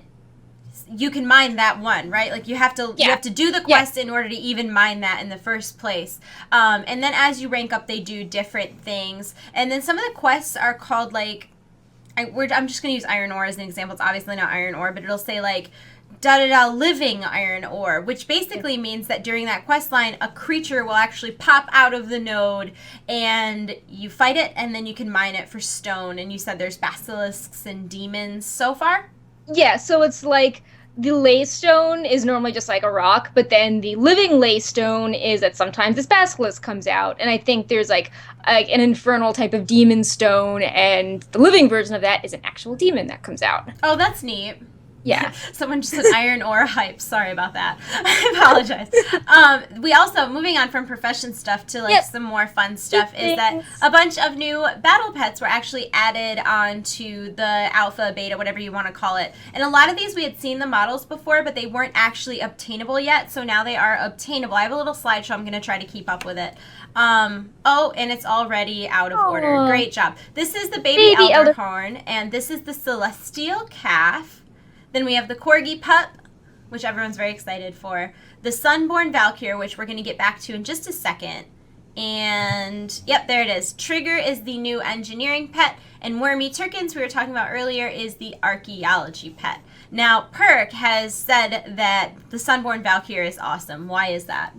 You can mine that one, right? Like you have to do the quest in order to even mine that in the first place. And then as you rank up, they do different things. And then some of the quests are called like, I'm just going to use iron ore as an example. It's obviously not iron ore, but it'll say like living iron ore, which basically means that during that quest line, a creature will actually pop out of the node and you fight it and then you can mine it for stone. And you said there's basilisks and demons so far? Yeah, so it's like the laystone is normally just like a rock, but then the living laystone is that sometimes this basilisk comes out, and I think there's like an infernal type of demon stone, and the living version of that is an actual demon that comes out. Oh, that's neat. Yeah. Someone just said iron ore hype. Sorry about that. I apologize. We also, moving on from profession stuff to like some more fun stuff, is that a bunch of new battle pets were actually added onto the alpha, beta, whatever you want to call it. And a lot of these we had seen the models before, but they weren't actually obtainable yet. So now they are obtainable. I have a little slideshow. I'm going to try to keep up with it. And it's already out of order. Great job. This is the baby Elderhorn, and this is the celestial calf. Then we have the Corgi Pup, which everyone's very excited for. The Sunborn Valkyr, which we're going to get back to in just a second. And, yep, there it is. Trigger is the new engineering pet. And Wormy Turkins, we were talking about earlier, is the archaeology pet. Now, Perk has said that the Sunborn Valkyr is awesome. Why is that?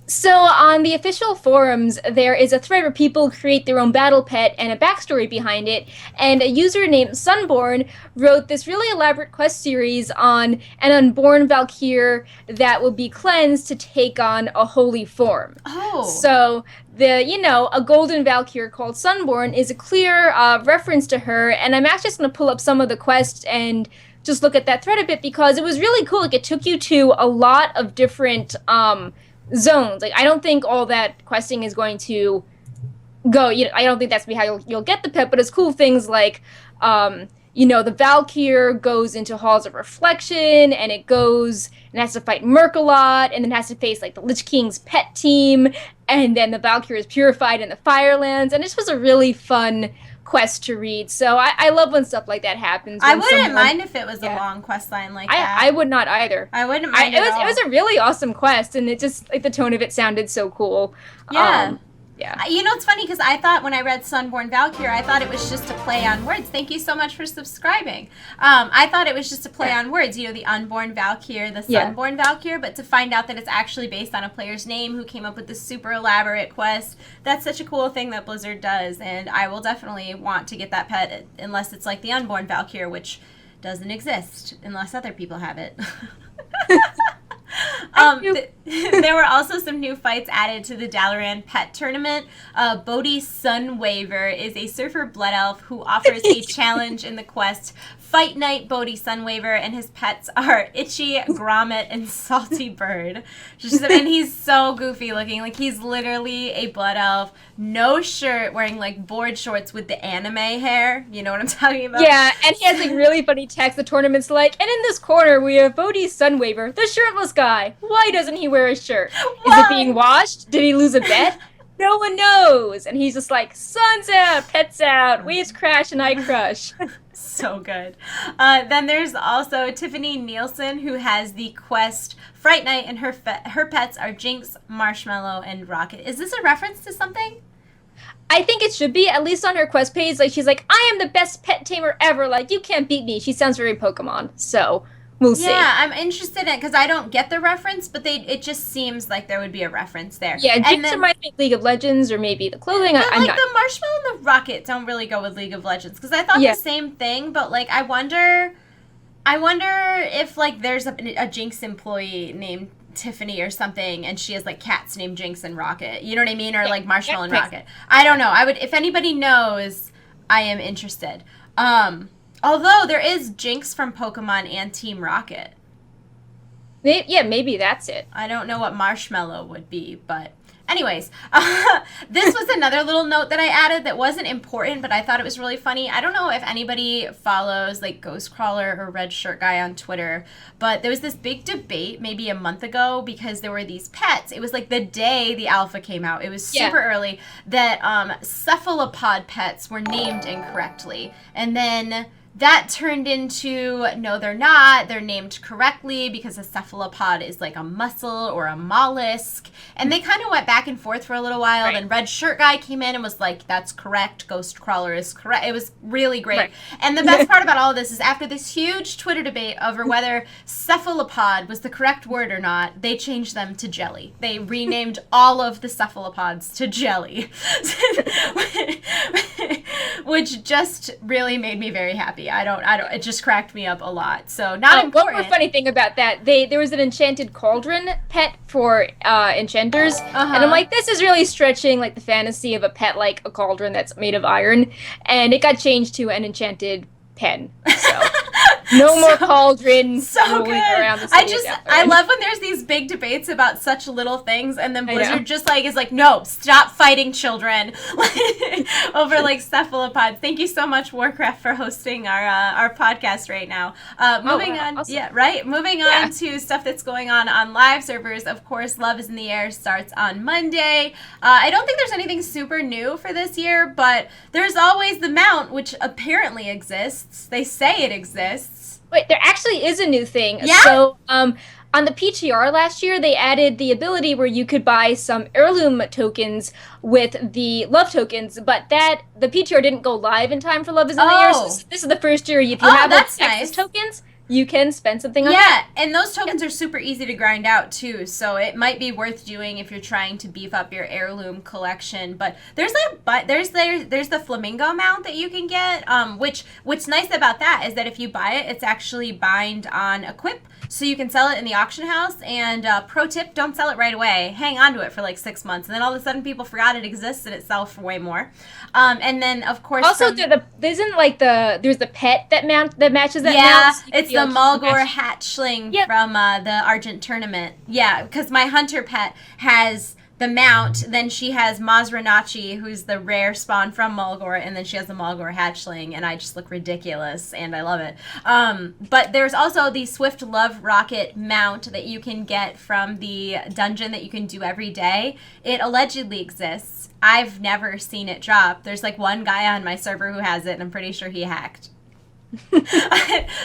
So on the official forums, there is a thread where people create their own battle pet and a backstory behind it, and a user named Sunborn wrote this really elaborate quest series on an unborn Valkyr that will be cleansed to take on a holy form. Oh. So a golden Valkyr called Sunborn is a clear reference to her, and I'm actually just going to pull up some of the quests and just look at that thread a bit because it was really cool. Like, it took you to a lot of different zones. Like, I don't think all that questing is going to go. I don't think that's how you'll get the pet, but it's cool things like the Valkyr goes into Halls of Reflection, and it goes and has to fight Merkalot, and then has to face like the Lich King's pet team, and then the Valkyr is purified in the Firelands, and it was a really fun quest to read. So I love when stuff like that happens. I wouldn't mind if it was a long quest line like that. I would not either. I wouldn't mind it was a really awesome quest, and it just like the tone of it sounded so cool. Yeah. Yeah. It's funny because I thought when I read Sunborn Valkyr, I thought it was just a play on words. Thank you so much for subscribing. I thought it was just a play on words, the Unborn Valkyr, the Sunborn Valkyr, but to find out that it's actually based on a player's name who came up with this super elaborate quest, that's such a cool thing that Blizzard does, and I will definitely want to get that pet unless it's like the Unborn Valkyr, which doesn't exist unless other people have it. There were also some new fights added to the Dalaran pet tournament. Bodhi Sunwaver is a surfer blood elf who offers a challenge in the quest Fight Night Bodhi Sunwaver, and his pets are Itchy, Grommet, and Salty Bird. And he's so goofy looking. Like, he's literally a blood elf, no shirt, wearing, like, board shorts with the anime hair. You know what I'm talking about? Yeah, and he has, like, really funny text. The tournament's like, and in this corner we have Bodhi Sunwaver, the shirtless guy. Why doesn't he wear a shirt? Is it being washed? Did he lose a bet? No one knows. And he's just like, sun's out, pets out, waves crash, and I crush. So good. Then there's also Tiffany Nielsen, who has the quest Fright Night, and her pets are Jinx, Marshmallow, and Rocket. Is this a reference to something? I think it should be, at least on her quest page. Like, she's like, I am the best pet tamer ever. Like, you can't beat me. She sounds very Pokemon. So we'll see. Yeah, I'm interested in it because I don't get the reference, but it just seems like there would be a reference there. Yeah, Jinx reminds me of League of Legends or maybe the clothing. But the Marshmallow and the Rocket don't really go with League of Legends because I thought the same thing, but like I wonder if like there's a Jinx employee named Tiffany or something, and she has like cats named Jinx and Rocket. You know what I mean? Or like Marshmallow and Rocket. I don't know. If anybody knows, I am interested. Although there is Jinx from Pokemon and Team Rocket. Maybe that's it. I don't know what Marshmallow would be, but anyways, this was another little note that I added that wasn't important, but I thought it was really funny. I don't know if anybody follows like Ghostcrawler or Red Shirt Guy on Twitter, but there was this big debate maybe a month ago because there were these pets. It was like the day the alpha came out. It was super early that cephalopod pets were named incorrectly. And then that turned into, no, they're not. They're named correctly because a cephalopod is like a mussel or a mollusk. And they kind of went back and forth for a little while. Right. Then Red Shirt Guy came in and was like, that's correct. Ghostcrawler is correct. It was really great. Right. And the best part about all of this is after this huge Twitter debate over whether cephalopod was the correct word or not, they changed them to jelly. They renamed all of the cephalopods to jelly. Which just really made me very happy. I don't, it just cracked me up a lot. So not important. One more funny thing about that, there was an enchanted cauldron pet for enchanters, and I'm like, this is really stretching like the fantasy of a pet like a cauldron that's made of iron, and it got changed to an enchanted pen. So no more cauldron. So good. I love when there's these big debates about such little things, and then Blizzard just like is like, no, stop fighting children over like cephalopods. Thank you so much, Warcraft, for hosting our podcast right now. Moving on, awesome. Moving on to stuff that's going on live servers. Of course, Love is in the Air starts on Monday. I don't think there's anything super new for this year, but there's always the mount, which apparently exists. They say it exists. Wait, there actually is a new thing. Yeah? So, on the PTR last year, they added the ability where you could buy some heirloom tokens with the Love tokens, but the PTR didn't go live in time for Love is in the Air. So this is the first year if you have access tokens, you can spend something on that. Yeah, and those tokens are super easy to grind out too, so it might be worth doing if you're trying to beef up your heirloom collection. But there's the flamingo mount that you can get, what's nice about that is that if you buy it, it's actually bind on equip, so you can sell it in the auction house. And pro tip, don't sell it right away. Hang on to it for like 6 months, and then all of a sudden people forgot it exists and it sells for way more. And then of course also there's the pet that matches that mount. So it's the Mulgore hatchling from the Argent tournament. Yeah, because my hunter pet has the mount. Then she has Mazranachi, who's the rare spawn from Mulgore, and then she has the Mulgore hatchling, and I just look ridiculous, and I love it. But there's also the Swift Love Rocket mount that you can get from the dungeon that you can do every day. It allegedly exists. I've never seen it drop. There's like one guy on my server who has it, and I'm pretty sure he hacked.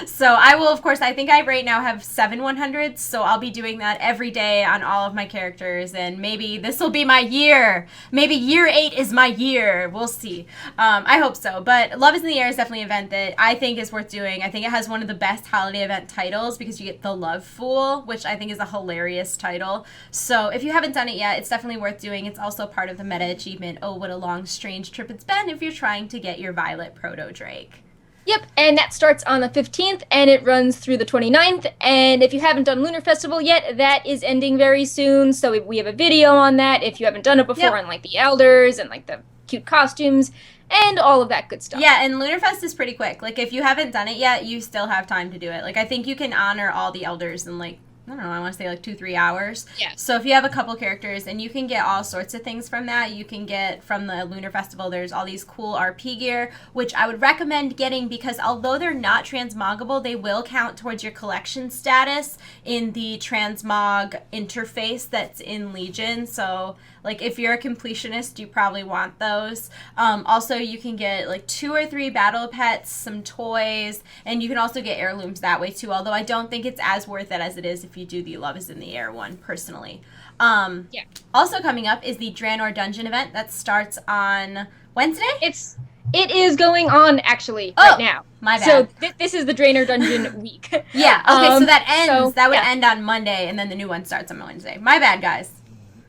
So I will, of course, I think I right now have 7 100s, so I'll be doing that every day on all of my characters, and maybe this will be my year. Maybe year 8 is my year. We'll see. I hope so. But Love is in the Air is definitely an event that I think is worth doing. I think it has one of the best holiday event titles because you get the Love Fool, which I think is a hilarious title. So if you haven't done it yet, it's definitely worth doing. It's also part of the meta achievement, Oh What a Long Strange Trip It's Been, if you're trying to get your Violet Proto Drake. Yep, and that starts on the 15th, and it runs through the 29th, and if you haven't done Lunar Festival yet, that is ending very soon, so we have a video on that if you haven't done it before, and like the elders, and like the cute costumes, and all of that good stuff. Yeah, and Lunar Fest is pretty quick. Like, if you haven't done it yet, you still have time to do it. Like, I think you can honor all the elders in, like, I don't know, I want to say like 2-3 hours. Yeah. So if you have a couple characters, and you can get all sorts of things from that. You can get from the Lunar Festival, there's all these cool RP gear, which I would recommend getting because although they're not transmoggable, they will count towards your collection status in the transmog interface that's in Legion. So like if you're a completionist, you probably want those. Also, you can get like 2 or 3 battle pets, some toys, and you can also get heirlooms that way too, although I don't think it's as worth it as it is if you do the Love is in the Air one, personally. Also coming up is the Draenor Dungeon event that starts on Wednesday? It is going on, actually, right now. My bad. So this is the Draenor Dungeon week. Yeah, okay, so that ends. That would yeah. end on Monday, and then the new one starts on Wednesday. My bad, guys.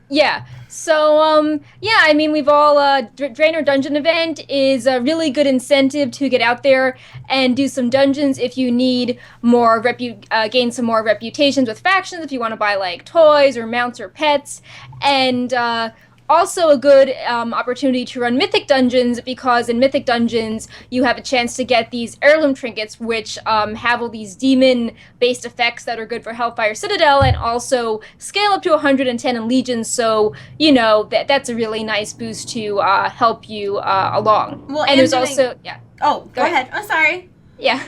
Yeah. So, yeah, I mean, we've all, Draenor Dungeon event is a really good incentive to get out there and do some dungeons if you need more gain some more reputations with factions, if you want to buy, like, toys or mounts or pets, and, also a good opportunity to run Mythic Dungeons, because in Mythic Dungeons you have a chance to get these heirloom trinkets, which have all these demon-based effects that are good for Hellfire Citadel, and also scale up to 110 in Legion, so, you know, that's a really nice boost to help you along. Well, and there's also... Yeah. Oh, go ahead. I'm sorry. Yeah.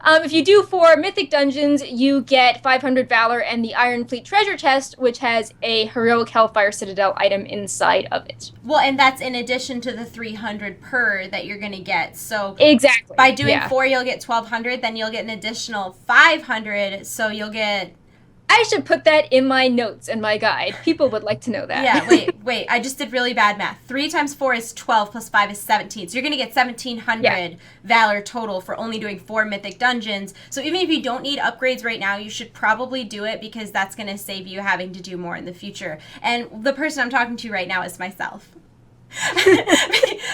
If you do 4 Mythic Dungeons, you get 500 Valor and the Iron Fleet treasure chest, which has a heroic Hellfire Citadel item inside of it. Well, and that's in addition to the 300 per that you're going to get. So exactly. By doing 4, you'll get 1,200, then you'll get an additional 500, so you'll get... I should put that in my notes and my guide. People would like to know that. Yeah, wait. I just did really bad math. 3 times 4 is 12 plus 5 is 17. So you're going to get 1,700 Valor total for only doing 4 Mythic Dungeons. So even if you don't need upgrades right now, you should probably do it because that's going to save you having to do more in the future. And the person I'm talking to right now is myself.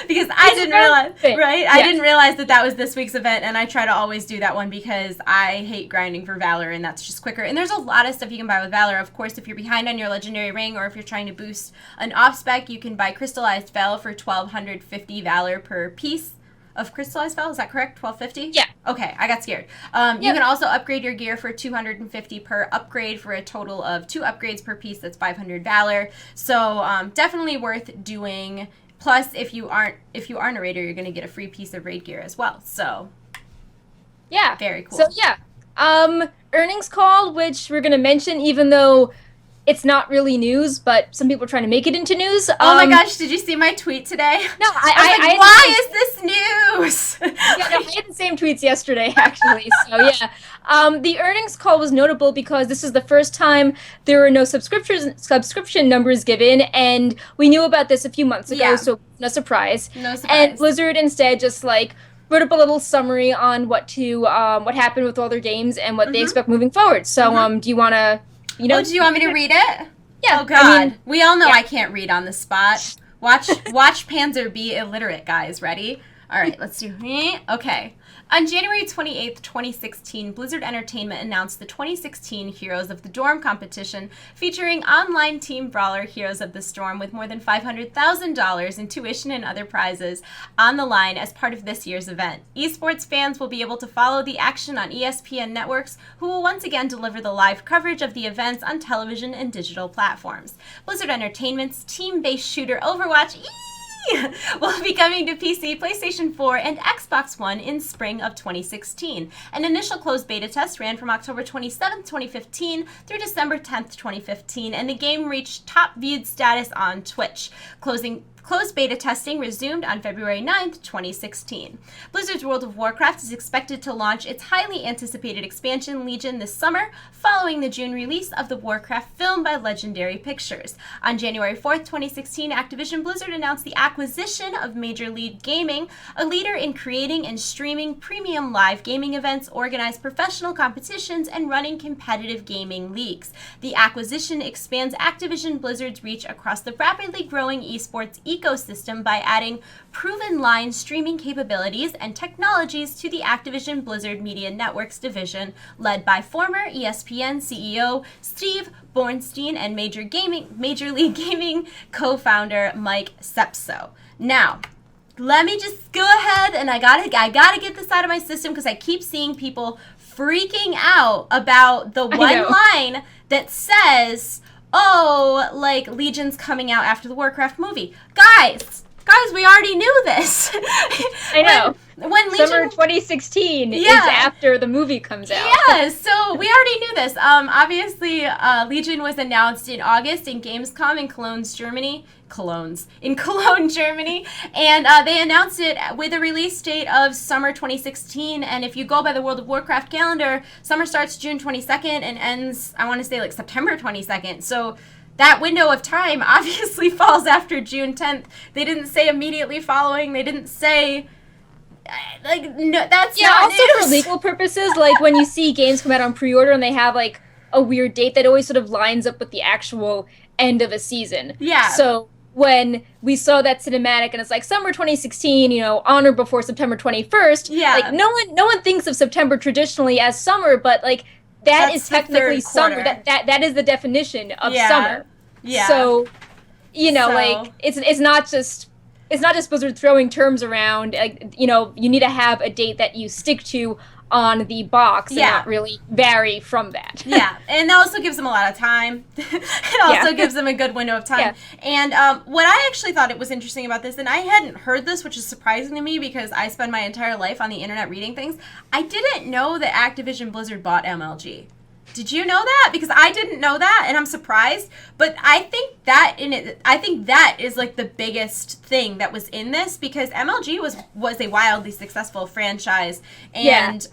Because I didn't realize, right? Yeah. I didn't realize that was this week's event, and I try to always do that one because I hate grinding for Valor, and that's just quicker. And there's a lot of stuff you can buy with Valor. Of course, if you're behind on your Legendary Ring, or if you're trying to boost an off-spec, you can buy Crystallized Fel for 1,250 Valor per piece of Crystallized Fel. Is that correct? 1,250? Yeah. Okay, I got scared. You can also upgrade your gear for 250 per upgrade for a total of 2 upgrades per piece. That's 500 Valor. So definitely worth doing. Plus, if you aren't a raider, you're going to get a free piece of raid gear as well. So yeah, very cool. So yeah, earnings call, which we're going to mention, even though it's not really news, but some people are trying to make it into news. Oh my gosh, did you see my tweet today? No, I was like, why is this news? Yeah, no, I had the same tweets yesterday, actually. So yeah, the earnings call was notable because this is the first time there were no subscription numbers given, and we knew about this a few months ago, so no surprise. No surprise. And Blizzard instead just wrote up a little summary on what happened with all their games and what they expect moving forward. So do you want to? Do you want me to read it? Yeah. Oh, God. We all know I can't read on the spot. Watch Panzer be illiterate, guys. Ready? All right, let's do. Okay. On January 28th, 2016, Blizzard Entertainment announced the 2016 Heroes of the Dorm competition featuring online team brawler Heroes of the Storm with more than $500,000 in tuition and other prizes on the line as part of this year's event. Esports fans will be able to follow the action on ESPN networks, who will once again deliver the live coverage of the events on television and digital platforms. Blizzard Entertainment's team-based shooter Overwatch will be coming to PC, PlayStation 4, and Xbox One in spring of 2016. An initial closed beta test ran from October 27, 2015 through December 10, 2015, and the game reached top viewed status on Twitch. Closed beta testing resumed on February 9th, 2016. Blizzard's World of Warcraft is expected to launch its highly anticipated expansion Legion this summer, following the June release of the Warcraft film by Legendary Pictures. On January 4th, 2016, Activision Blizzard announced the acquisition of Major League Gaming, a leader in creating and streaming premium live gaming events, organized professional competitions, and running competitive gaming leagues. The acquisition expands Activision Blizzard's reach across the rapidly growing esports ecosystem by adding proven line streaming capabilities and technologies to the Activision Blizzard Media Networks division, led by former ESPN CEO Steve Bornstein and Major League Gaming co-founder Mike Sepso. Now, let me just go ahead and I gotta get this out of my system because I keep seeing people freaking out about the one line that says, oh, like, Legion's coming out after the Warcraft movie. Guys, we already knew this. I know. When Legion... Summer 2016 is after the movie comes out. Yeah, so we already knew this. Obviously, Legion was announced in August in Gamescom in Cologne, Germany. And they announced it with a release date of summer 2016. And if you go by the World of Warcraft calendar, summer starts June 22nd and ends, I want to say, like September 22nd. So that window of time obviously falls after June 10th. They didn't say immediately following. They didn't say... Like, no, that's not also news. For legal purposes, like when you see games come out on pre-order and they have like a weird date, that always sort of lines up with the actual end of a season. Yeah. So when we saw that cinematic and it's like summer 2016, on or before September 21st, like no one thinks of September traditionally as summer, but like that's is technically summer. That is the definition of summer. Yeah. So, like it's not just Blizzard throwing terms around. Like, you need to have a date that you stick to on the box and not really vary from that. Yeah, and that also gives them a lot of time. It also gives them a good window of time. Yeah. And what I actually thought it was interesting about this, and I hadn't heard this, which is surprising to me because I spend my entire life on the internet reading things, I didn't know that Activision Blizzard bought MLG. Did you know that? Because I didn't know that, and I'm surprised. But I think that is like the biggest thing that was in this, because MLG was a wildly successful franchise, and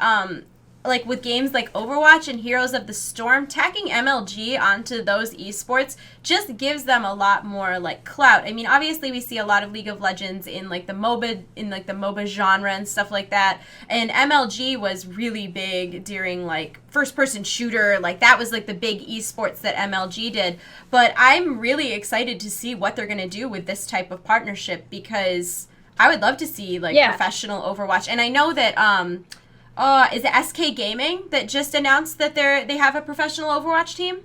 like with games like Overwatch and Heroes of the Storm, tacking MLG onto those esports just gives them a lot more like clout. I mean, obviously we see a lot of League of Legends in like the MOBA genre and stuff like that. And MLG was really big during like first person shooter, like that was like the big esports that MLG did. But I'm really excited to see what they're going to do with this type of partnership, because I would love to see like professional Overwatch. And I know that is it SK Gaming that just announced that they have a professional Overwatch team?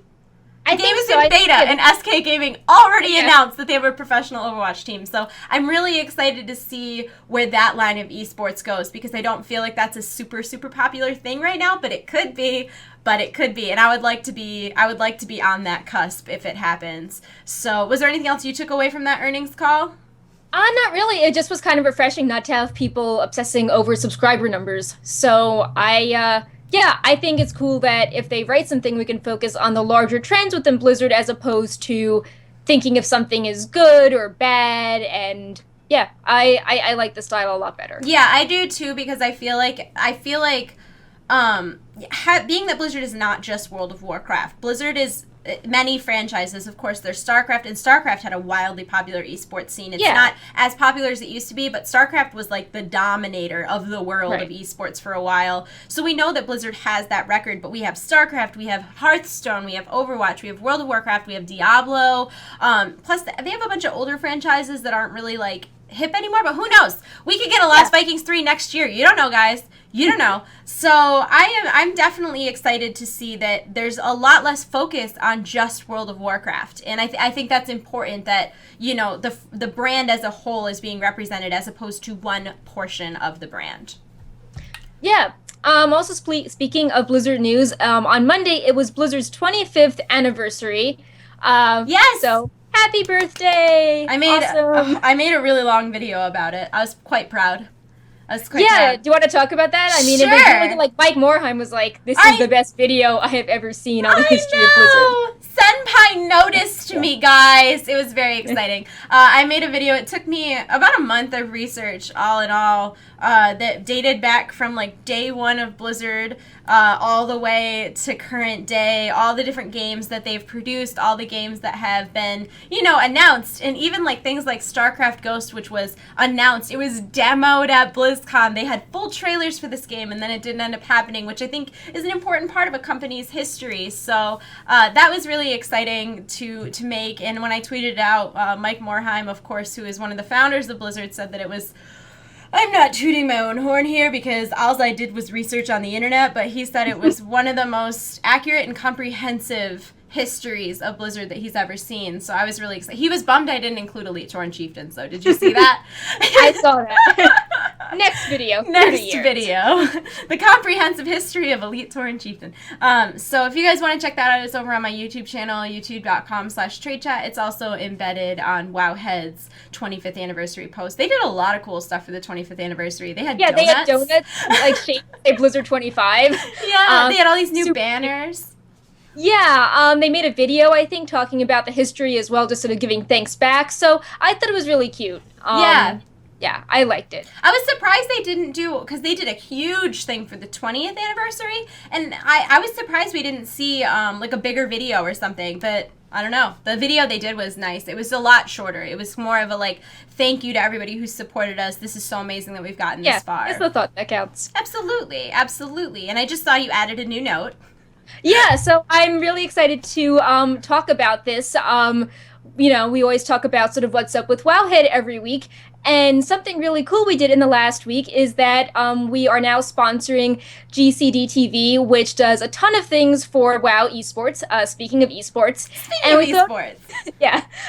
The game is in beta, and SK Gaming already announced that they have a professional Overwatch team. So I'm really excited to see where that line of esports goes, because I don't feel like that's a super, super popular thing right now, but it could be. And I would like to be on that cusp if it happens. So was there anything else you took away from that earnings call? Not really. It just was kind of refreshing not to have people obsessing over subscriber numbers. So I think it's cool that if they write something, we can focus on the larger trends within Blizzard as opposed to thinking if something is good or bad. And yeah, I like the style a lot better. Yeah, I do too, because I feel like being that Blizzard is not just World of Warcraft, Blizzard is many franchises. Of course, there's StarCraft, and StarCraft had a wildly popular esports scene. It's not as popular as it used to be, but StarCraft was like the dominator of the world of esports for a while. So we know that Blizzard has that record, but we have StarCraft, we have Hearthstone, we have Overwatch, we have World of Warcraft, we have Diablo. Plus, they have a bunch of older franchises that aren't really like hip anymore, but who knows? We could get a Lost Vikings 3 next year. You don't know, guys. You don't know. So I'm definitely excited to see that there's a lot less focus on just World of Warcraft. And I think that's important that, you know, the brand as a whole is being represented as opposed to one portion of the brand. Yeah. Also, speaking of Blizzard news, on Monday, it was Blizzard's 25th anniversary. Yes! So, happy birthday! I made a really long video about it. I was quite proud. Proud. Do you want to talk about that? I mean, sure. It was really, like, Mike Morheim was like, this is the best video I have ever seen on the history of Blizzard. Senpai noticed me, guys. It was very exciting. I made a video. It took me about a month of research, all in all, that dated back from, like, day one of Blizzard all the way to current day, all the different games that they've produced, all the games that have been, you know, announced, and even, like, things like StarCraft Ghost, which was announced. It was demoed at BlizzCon. They had full trailers for this game, and then it didn't end up happening, which I think is an important part of a company's history. So that was really exciting to make. And when I tweeted it out, Mike Morheim, of course, who is one of the founders of Blizzard, said that it was, I'm not tooting my own horn here because all I did was research on the internet, but he said it was one of the most accurate and comprehensive histories of Blizzard that he's ever seen. So I was really excited. He was bummed I didn't include Elite Torn Chieftains, though. Did you see that? I saw that. Next video. The comprehensive history of Elite Torn Chieftain. So if you guys want to check that out, it's over on my YouTube channel, youtube.com/TradeChat. It's also embedded on Wowhead's 25th anniversary post. They did a lot of cool stuff for the 25th anniversary. They had donuts. They had donuts, like shaped like Blizzard 25. Yeah, they had all these new banners. Yeah, they made a video, I think, talking about the history as well, just sort of giving thanks back. So I thought it was really cute. Yeah, I liked it. I was surprised they didn't do, because they did a huge thing for the 20th anniversary, and I was surprised we didn't see, like, a bigger video or something, but I don't know. The video they did was nice. It was a lot shorter. It was more of a, like, thank you to everybody who supported us. This is so amazing that we've gotten this far. Yeah, it's the thought that counts. Absolutely, absolutely. And I just saw you added a new note. Yeah, so I'm really excited to talk about this. You know, we always talk about sort of what's up with Wowhead every week. And something really cool we did in the last week is that we are now sponsoring GCD TV, which does a ton of things for WoW esports. Speaking of esports.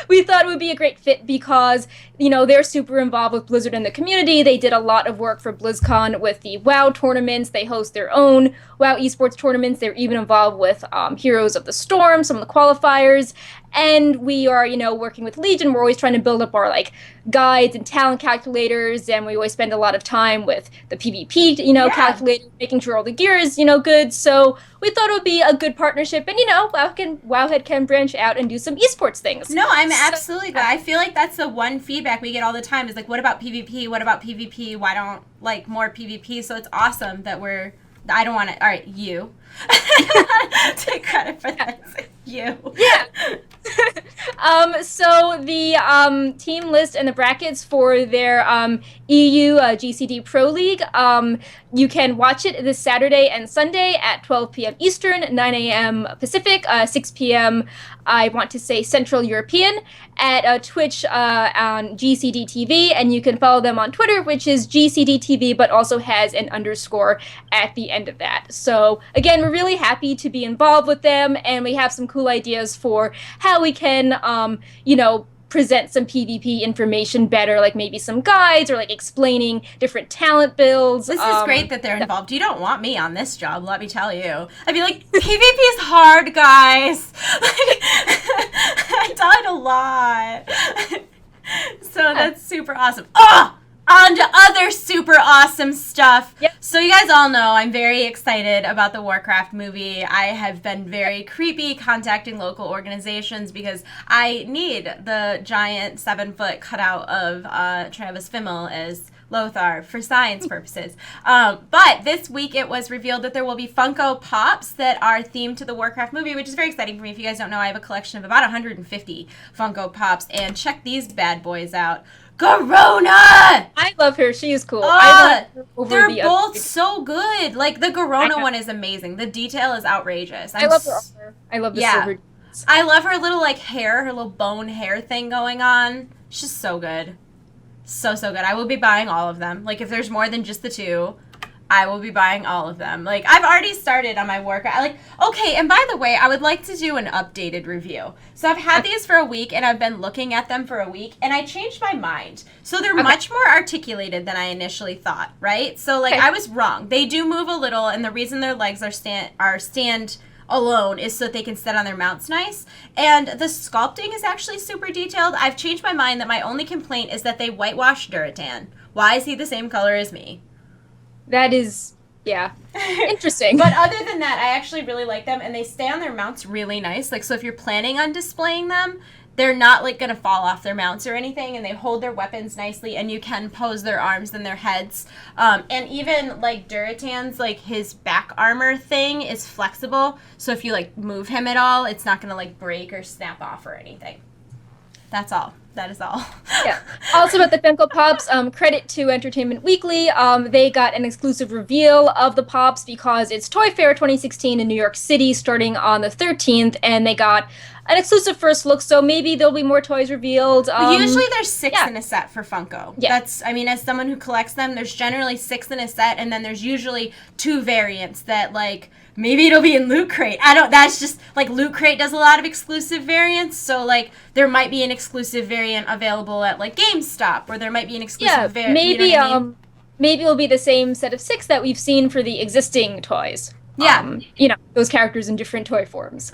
We thought it would be a great fit because, you know, they're super involved with Blizzard and the community. They did a lot of work for BlizzCon with the WoW tournaments. They host their own WoW esports tournaments. They're even involved with Heroes of the Storm, some of the qualifiers. And we are, you know, working with Legion. We're always trying to build up our, like, guides and talent calculators, and we always spend a lot of time with the PvP, you know, calculator, making sure all the gear is, you know, good. So we thought it would be a good partnership, and, you know, Wowhead can branch out and do some esports things. No, I'm absolutely glad. I feel like that's the one feedback we get all the time is, like, what about PvP? What about PvP? Why don't, like, more PvP? So it's awesome that I don't want to, all right, you. Take credit for that. You. Yeah. So the team list and the brackets for their EU GCD Pro League, you can watch it this Saturday and Sunday at 12 p.m. Eastern, 9 a.m. Pacific, 6 p.m. I want to say Central European at Twitch on GCD TV, and you can follow them on Twitter, which is GCD TV, but also has an underscore at the end of that. So again, we're really happy to be involved with them, and we have some cool ideas for how we can, you know, present some PvP information better, like maybe some guides or like explaining different talent builds. This is great that they're involved. You don't want me on this job, let me tell you. I'd be like, PvP is hard, guys. I died a lot. So that's super awesome. Oh! On to other super awesome stuff. Yep. So you guys all know I'm very excited about the Warcraft movie. I have been very creepy contacting local organizations because I need the giant 7-foot cutout of Travis Fimmel as Lothar for science purposes. But this week it was revealed that there will be Funko Pops that are themed to the Warcraft movie, which is very exciting for me. If you guys don't know, I have a collection of about 150 Funko Pops, and check these bad boys out. Garona! I love her. She is cool. They're both so good. Like, the Garona one is amazing. The detail is outrageous. I love her armor. I love the silver. I love her little, like, hair, her little bone hair thing going on. She's so good. So good. I will be buying all of them. Like, if there's more than just the 2, I will be buying all of them. Like, I've already started on my work. Okay, and by the way, I would like to do an updated review. So I've had these for a week, and I've been looking at them for a week, and I changed my mind. So they're much more articulated than I initially thought, right? So, like, I was wrong. They do move a little, and the reason their legs are stand alone is so that they can sit on their mounts nice. And the sculpting is actually super detailed. I've changed my mind that my only complaint is that they whitewashed Duratan. Why is he the same color as me? That is, yeah, interesting. But other than that, I actually really like them, and they stay on their mounts really nice. Like, so if you're planning on displaying them, they're not, like, going to fall off their mounts or anything, and they hold their weapons nicely, and you can pose their arms and their heads. And even, like, Duratan's, like, his back armor thing is flexible, so if you, like, move him at all, it's not going to, like, break or snap off or anything. That's all. That is all. Yeah. Also about the Funko Pops, credit to Entertainment Weekly. They got an exclusive reveal of the Pops because it's Toy Fair 2016 in New York City starting on the 13th, and they got an exclusive first look, so maybe there'll be more toys revealed. Usually there's 6 in a set for Funko. Yeah. I mean, as someone who collects them, there's generally 6 in a set, and then there's usually 2 variants that, like, maybe it'll be in Loot Crate. That's just, like, Loot Crate does a lot of exclusive variants, so, like, there might be an exclusive variant available at, like, GameStop, or there might be an exclusive variant. Maybe, you know what I mean? Maybe it'll be the same set of 6 that we've seen for the existing toys. Yeah. Those characters in different toy forms.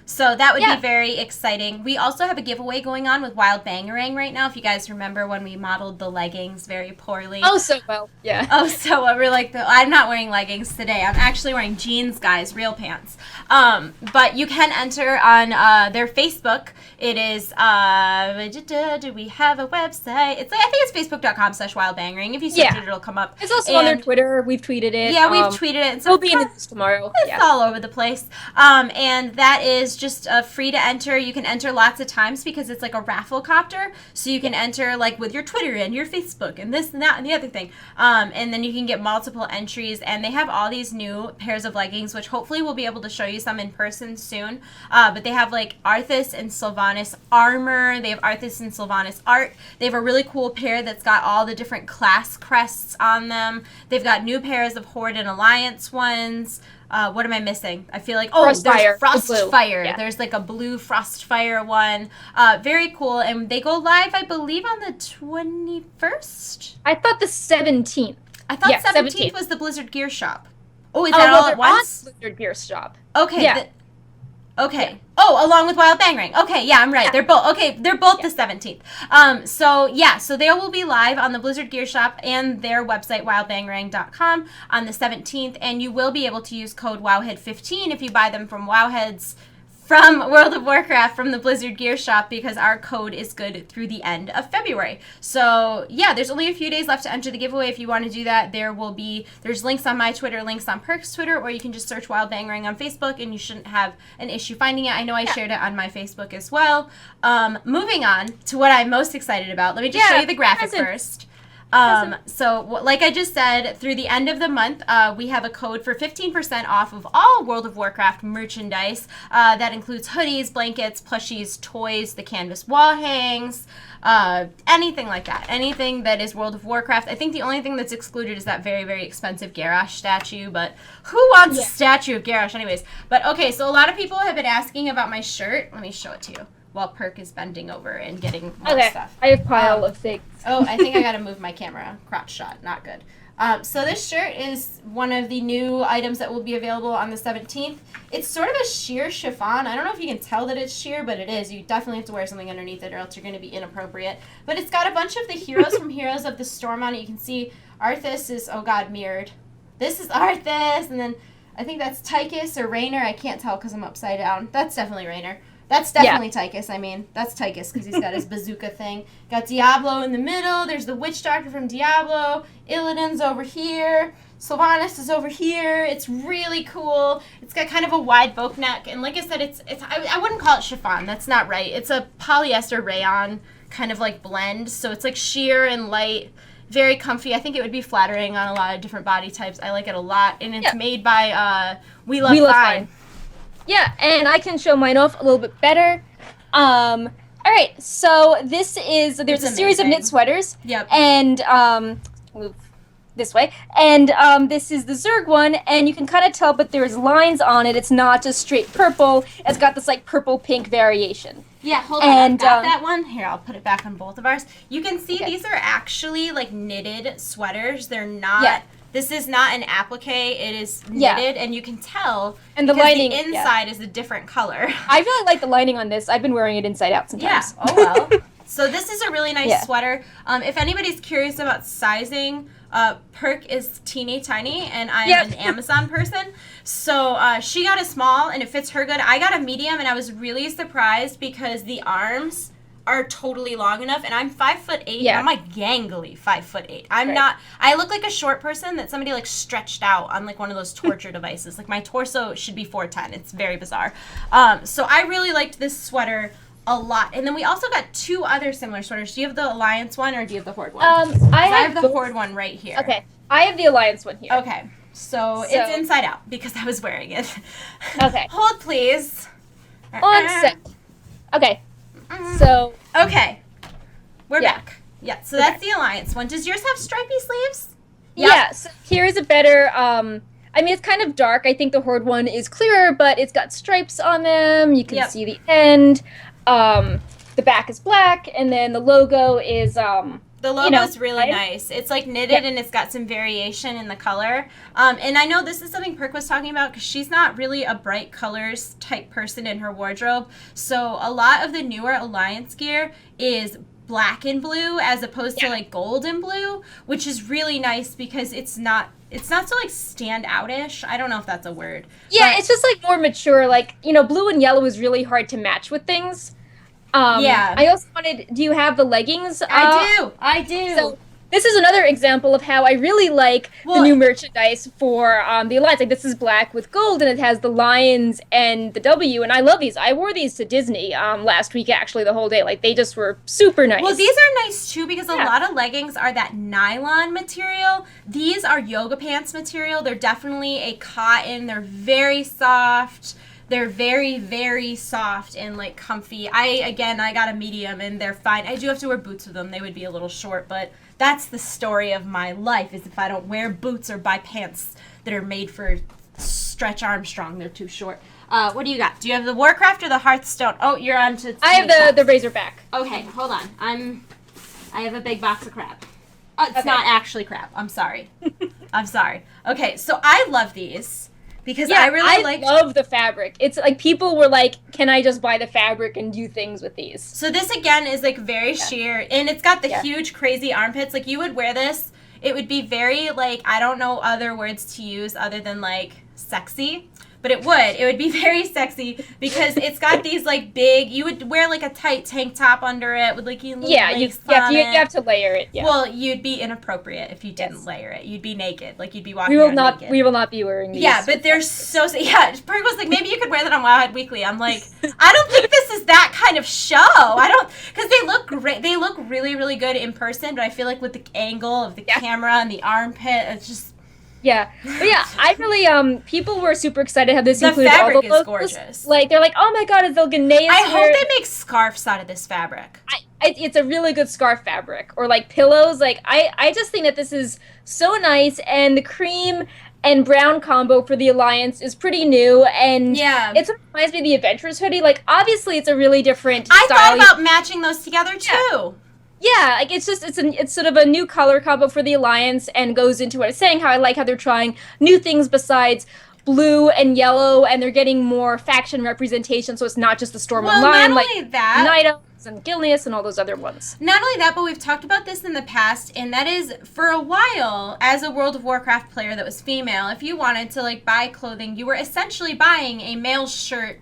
So that would be very exciting. We also have a giveaway going on with Wild Bangarang right now. If you guys remember when we modeled the leggings very poorly. Oh, so well. Yeah. Oh, so well. We're like, I'm not wearing leggings today. I'm actually wearing jeans, guys, real pants. But you can enter on their Facebook. It is, do we have a website? I think it's facebook.com/wildbangarang. If you search it, it'll come up. It's also on their Twitter. We've tweeted it. Yeah, we've tweeted it. So it'll be in the news tomorrow. It's all over the place. And that is just free to enter. You can enter lots of times because it's like a raffle copter. So you can enter like with your Twitter and your Facebook and this and that and the other thing. And then you can get multiple entries. And they have all these new pairs of leggings, which hopefully we'll be able to show you some in person soon. But they have like Arthas and Sylvanas armor. They have Arthas and Sylvanas art. They have a really cool pair that's got all the different class crests on them. They've got new pairs of Horde and Alliance ones. What am I missing? I feel like, there's Frostfire. Yeah. There's like a blue Frostfire one. Very cool. And they go live, I believe, on the 21st? I thought the 17th. I thought 17th was the Blizzard Gear Shop. Oh, is that all at once? Blizzard Gear Shop. Okay. Yeah. Okay. Yeah. Oh, along with Wild Bangarang. Okay, yeah, I'm right. Yeah. They're both the 17th. So they will be live on the Blizzard Gear Shop and their website, wildbangarang.com, on the 17th, and you will be able to use code Wowhead15 if you buy them from Wowheads from World of Warcraft from the Blizzard Gear Shop, because our code is good through the end of February. So yeah, there's only a few days left to enter the giveaway if you want to do that. There's links on my Twitter, links on Perk's Twitter, or you can just search Wild Bangarang on Facebook and you shouldn't have an issue finding it. I know I shared it on my Facebook as well. Moving on to what I'm most excited about. Let me just show you the graphic first. So like I just said, through the end of the month, we have a code for 15% off of all World of Warcraft merchandise. That includes hoodies, blankets, plushies, toys, the canvas wall hangs, anything like that. Anything that is World of Warcraft. I think the only thing that's excluded is that very, very expensive Garrosh statue, but who wants a statue of Garrosh anyways? But okay, so a lot of people have been asking about my shirt. Let me show it to you while Perk is bending over and getting more stuff. I have a pile of things. I think I gotta move my camera. Crotch shot, not good. So this shirt is one of the new items that will be available on the 17th. It's sort of a sheer chiffon. I don't know if you can tell that it's sheer, but it is. You definitely have to wear something underneath it or else you're going to be inappropriate. But it's got a bunch of the heroes from Heroes of the Storm on it. You can see Arthas is, mirrored. This is Arthas, and then I think that's Tychus or Raynor. I can't tell because I'm upside down. That's definitely Raynor. That's definitely Tychus. That's Tychus because he's got his bazooka thing. Got Diablo in the middle. There's the Witch Doctor from Diablo. Illidan's over here. Sylvanas is over here. It's really cool. It's got kind of a wide boat neck. And like I said, I wouldn't call it chiffon. That's not right. It's a polyester rayon kind of like blend. So it's like sheer and light. Very comfy. I think it would be flattering on a lot of different body types. I like it a lot. And it's made by We Love Fine. Yeah, and I can show mine off a little bit better. All right, so there's It's a series of knit amazing. sweaters. Yep. And move this way. And this is the Zerg one, and you can kind of tell, but there's lines on it. It's not just straight purple. It's got this like purple pink variation. Yeah, hold on. And, I've got that one. Here, I'll put it back on both of ours. You can see Okay. these are actually like knitted sweaters. They're not. Yeah. This is not an applique. It is Yeah. knitted, and you can tell. And the because lining, the inside is a different color. I really like the lining on this. I've been wearing it inside out Yeah. sometimes. Oh well. So this is a really nice Yeah. sweater. If anybody's curious about sizing, Perk is teeny tiny, and I'm Yep. an Amazon person. So she got a small, and it fits her good. I got a medium, and I was really surprised because the arms are totally long enough, and I'm 5'8". Yeah. I'm like gangly 5'8". I'm Right. not. I look like a short person that somebody like stretched out on like one of those torture devices. Like my torso should be 4'10". It's very bizarre. So I really liked this sweater a lot. And then we also got two other similar sweaters. Do you have the Alliance one or do you have the Horde one? I have the both. Horde one right here. Okay, I have the Alliance one here. Okay. So it's inside out because I was wearing it. Okay. Hold, please. On set. Okay, so Okay. We're Yeah. back. Yeah, so that's the Alliance one. Does yours have stripy sleeves? yeah, so here is a better. I mean, it's kind of dark. I think the Horde one is clearer, but it's got stripes on them. You can Yep. see the end. The back is black, and then the logo is The logo's really right? nice. It's like knitted Yeah. and it's got some variation in the color. And I know this is something Perk was talking about because she's not really a bright colors type person in her wardrobe. So a lot of the newer Alliance gear is black and blue as opposed to like gold and blue, which is really nice because it's not so like stand out-ish. I don't know if that's a word. Yeah, but- it's just like more mature. Like, blue and yellow is really hard to match with things. Yeah. I also wanted. Do you have the leggings? I do. So this is another example of how I really like the Well- new merchandise for the Alliance. Like, this is black with gold, and it has the lions and the W, and I love these. I wore these to Disney last week, actually, the whole day. Like, they just were super nice. Well, these are nice too because a Yeah. lot of leggings are that nylon material. These are yoga pants material. They're definitely a cotton. They're very soft. They're very, very soft and like comfy. I got a medium and they're fine. I do have to wear boots with them. They would be a little short, but that's the story of my life is if I don't wear boots or buy pants that are made for Stretch Armstrong, they're too short. What do you got? Do you have the Warcraft or the Hearthstone? Oh, you're on to... I have the Razorback. Okay, hold on. I have a big box of crap. Oh, it's Okay. not actually crap. I'm sorry. I'm sorry. Okay, so I love these because Yeah, I really like. love the fabric. It's like people were like, "Can I just buy the fabric and do things with these?" So this again is like very sheer, and it's got the Yeah. huge, crazy armpits. Like you would wear this, it would be very like I don't know other words to use other than like sexy. But it would be very sexy because it's got these like big. You would wear like a tight tank top under it with like little Yeah, you lace on you it. have to layer it. Yeah. Well, you'd be inappropriate if you didn't Yes. layer it. You'd be naked, like you'd be walking. we will around not. naked. We will not be wearing these. Yeah, but they're so. Yeah, Perk was like, maybe you could wear that on Wowhead Weekly. I'm like, I don't think this is that kind of show. I don't, because they look great. They look really, really good in person, but I feel like with the angle of the camera and the armpit, it's just. Yeah, but yeah, I really people were super excited to have this The included. All fabric the is logos. gorgeous. Like they're like, oh my god, is the Ghanaian? I hope they make scarves out of this fabric. It's a really good scarf fabric, or like pillows. Like I just think that this is so nice, and the cream and brown combo for the Alliance is pretty new, and Yeah. it sort of reminds me of the Adventurers hoodie. Like obviously, it's a really different I style. thought about matching those together too. Yeah, like it's sort of a new color combo for the Alliance, and goes into what I was saying, how I like how they're trying new things besides blue and yellow, and they're getting more faction representation, so it's not just the Storm Well, Online, not like only that. Night Elves and Gilneas and all those other ones. Not only that, but we've talked about this in the past, and that is for a while, as a World of Warcraft player that was female, if you wanted to like buy clothing, you were essentially buying a male shirt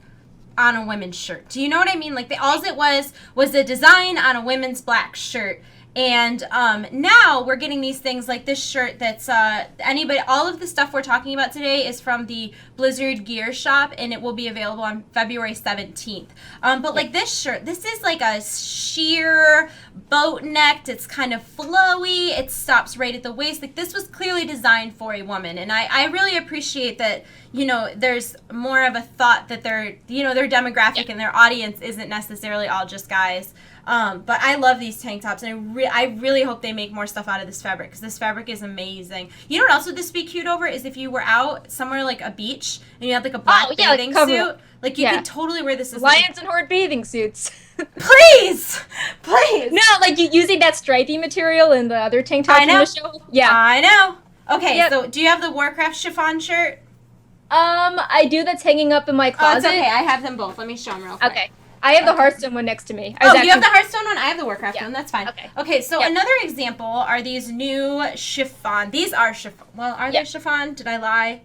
on a women's shirt. Do you know what I mean? Like all it was a design on a women's black shirt. And now we're getting these things like this shirt that's all of the stuff we're talking about today is from the Blizzard Gear Shop, and it will be available on February 17th. But like this shirt, this is like a sheer boat necked. It's kind of flowy. It stops right at the waist. Like this was clearly designed for a woman, and I really appreciate that. There's more of a thought that their demographic and their audience isn't necessarily all just guys. But I love these tank tops, and I really hope they make more stuff out of this fabric, because this fabric is amazing. You know what else would this be cute over is if you were out somewhere like a beach and you had like a black bathing suit. Like you could totally wear this as Lions and Horde bathing suits. Please! No, like using that stripy material in the other tank top from the show. Yeah. I know. Okay, so do you have the Warcraft chiffon shirt? I do. That's hanging up in my closet. Oh, it's okay. I have them both. Let me show them real quick. Okay. I have the Hearthstone one next to me. You have the Hearthstone one? I have the Warcraft one. That's fine. Okay, so another example are these new chiffon. These are chiffon. Well, are they chiffon? Did I lie?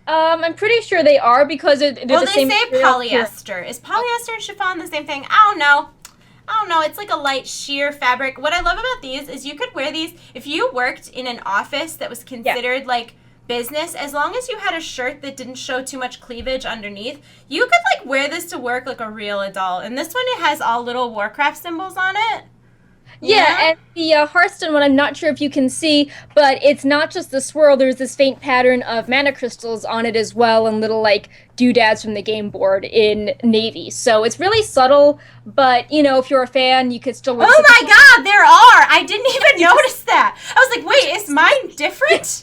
I'm pretty sure they are, because they're the same they say polyester. Is polyester and chiffon the same thing? I don't know. It's like a light sheer fabric. What I love about these is you could wear these if you worked in an office that was considered like business. As long as you had a shirt that didn't show too much cleavage underneath, you could like wear this to work like a real adult. And this one, it has all little Warcraft symbols on it. Yeah, and the Hearthstone one, I'm not sure if you can see, but it's not just the swirl. There's this faint pattern of mana crystals on it as well, and little like doodads from the game board in navy. So it's really subtle, but if you're a fan, you could still wear. Oh my God, there are! I didn't even notice that. I was like, wait, is mine different?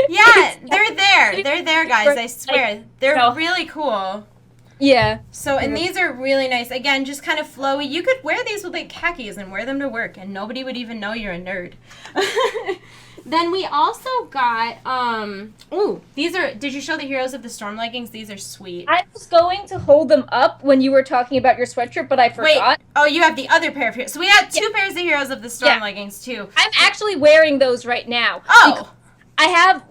Yeah, they're there. They're there, guys. I swear, they're really cool. Yeah. So, and these are really nice. Again, just kind of flowy. You could wear these with like khakis and wear them to work, and nobody would even know you're a nerd. Then we also got, these are, did you show the Heroes of the Storm leggings? These are sweet. I was going to hold them up when you were talking about your sweatshirt, but I forgot. Wait, oh, you have the other pair of Heroes. So we got two pairs of Heroes of the Storm leggings, too. I'm actually wearing those right now. Oh! I have,